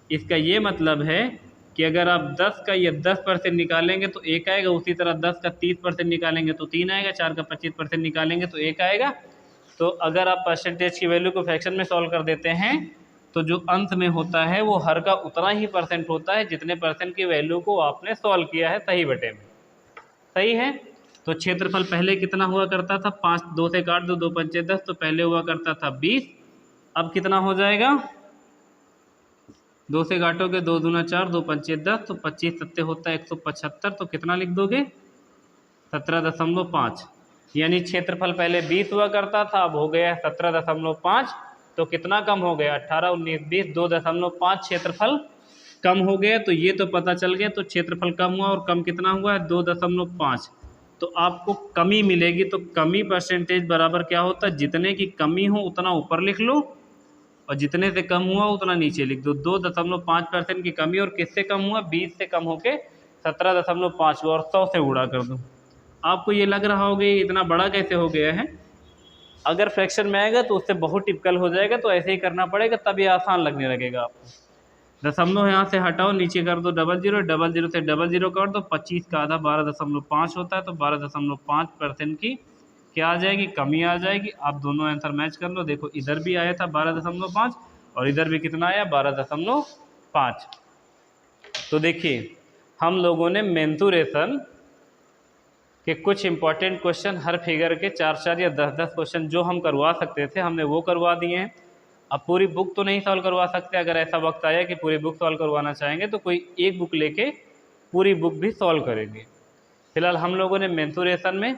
इसका ये मतलब है कि अगर आप 10 का ये 10% निकालेंगे तो 1 आएगा, उसी तरह 10 का 30% निकालेंगे तो 3 आएगा, 4 का 25% निकालेंगे तो 1 आएगा। तो अगर आप परसेंटेज की वैल्यू को फ्रैक्शन में सॉल्व कर देते हैं तो जो अंत में होता है वो हर का उतना ही परसेंट होता है जितने परसेंट की वैल्यू को आपने सॉल्व किया है सही बटे में। सही है। तो क्षेत्रफल पहले कितना हुआ करता था, 5, 2 से काट दो, 2 पंचे 10, तो पहले हुआ करता था 20, अब कितना हो जाएगा, 2 से काटोगे 2 दूना 4, 2 पंचे 10, तो 25 सत्ते होता है 175, तो कितना लिख दोगे, 17.5। यानी क्षेत्रफल पहले 20 हुआ करता था, अब हो गया 17.5, तो कितना कम हो गया, 18, 19, 20, 2.5 क्षेत्रफल कम हो गया। तो ये तो पता चल गया, तो क्षेत्रफल कम हुआ और कम कितना हुआ है, 2.5। तो आपको कमी मिलेगी, तो कमी परसेंटेज बराबर क्या होता है, जितने की कमी हो उतना ऊपर लिख लो और जितने से कम हुआ उतना नीचे लिख दो। 2.5% की कमी, और किससे कम हुआ, 20 से कम होके 17.5 हुआ, और 100 से गुणा कर दो। आपको ये लग रहा होगा ये इतना बड़ा कैसे हो गया है, अगर फ्रैक्शन में आएगा तो उससे बहुत टिपिकल हो जाएगा, तो ऐसे ही करना पड़ेगा, तब ये आसान लगने लगेगा आपको। दशमलव यहाँ से हटाओ, नीचे कर दो 00, 00 से 00 कर दो, 25 का आधा 12.5 होता है, तो 12.5% की क्या आ जाएगी, कमी आ जाएगी। आप दोनों आंसर मैच कर लो, देखो इधर भी आया था 12.5 और इधर भी कितना आया, 12.5। तो देखिए, हम लोगों ने मेंसुरेशन के कुछ इंपॉर्टेंट क्वेश्चन हर फिगर के 4 या 10 क्वेश्चन जो हम करवा सकते थे हमने वो करवा दिए हैं। अब पूरी बुक तो नहीं सॉल्व करवा सकते, अगर ऐसा वक्त आया कि पूरी बुक सॉल्व करवाना चाहेंगे तो कोई एक बुक लेके पूरी बुक भी सॉल्व करेंगे। फिलहाल हम लोगों ने मेंसुरेशन में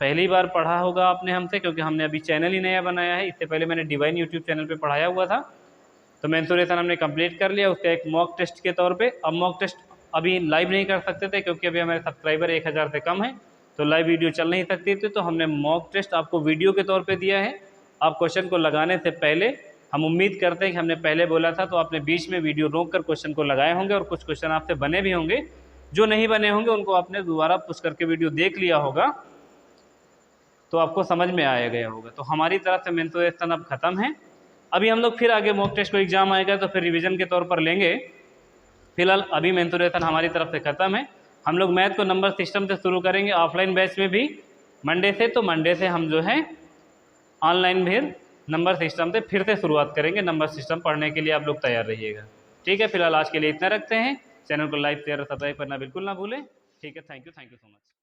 पहली बार पढ़ा होगा आपने हमसे, क्योंकि हमने अभी चैनल ही नया बनाया है, इससे पहले मैंने डिवाइन यूट्यूब चैनल पर पढ़ाया हुआ था। तो मेंसुरेशन हमने कंप्लीट कर लिया, उसका एक मॉक टेस्ट के तौर पे। अब मॉक टेस्ट अभी लाइव नहीं कर सकते थे क्योंकि अभी हमारे सब्सक्राइबर 1000 से कम है, तो लाइव वीडियो चल नहीं सकती थी, तो हमने मॉक टेस्ट आपको वीडियो के तौर पे दिया है। आप क्वेश्चन को लगाने से पहले, हम उम्मीद करते हैं कि हमने पहले बोला था तो आपने बीच में वीडियो रोक कर क्वेश्चन को लगाए होंगे, और कुछ क्वेश्चन आपसे बने भी होंगे, जो नहीं बने होंगे उनको आपने दोबारा पुश करके वीडियो देख लिया होगा, तो आपको समझ में आया गया होगा। तो हमारी तरफ से मेंसुरेशन अब ख़त्म है। अभी हम लोग फिर आगे मॉक टेस्ट को एग्जाम आएगा तो फिर रिवीजन के तौर पर लेंगे। फिलहाल अभी मेंसुरेशन हमारी तरफ से ख़त्म है। हम लोग मैथ को नंबर सिस्टम से शुरू करेंगे ऑफलाइन बैच में भी मंडे से, तो मंडे से हम जो है ऑनलाइन भी नंबर सिस्टम से फिर से शुरुआत करेंगे। नंबर सिस्टम पढ़ने के लिए आप लोग तैयार रहिएगा। ठीक है, फिलहाल आज के लिए इतना रखते हैं। चैनल को लाइक शेयर और सब्सक्राइब करना बिल्कुल ना भूलें। ठीक है, थैंक यू सो मच।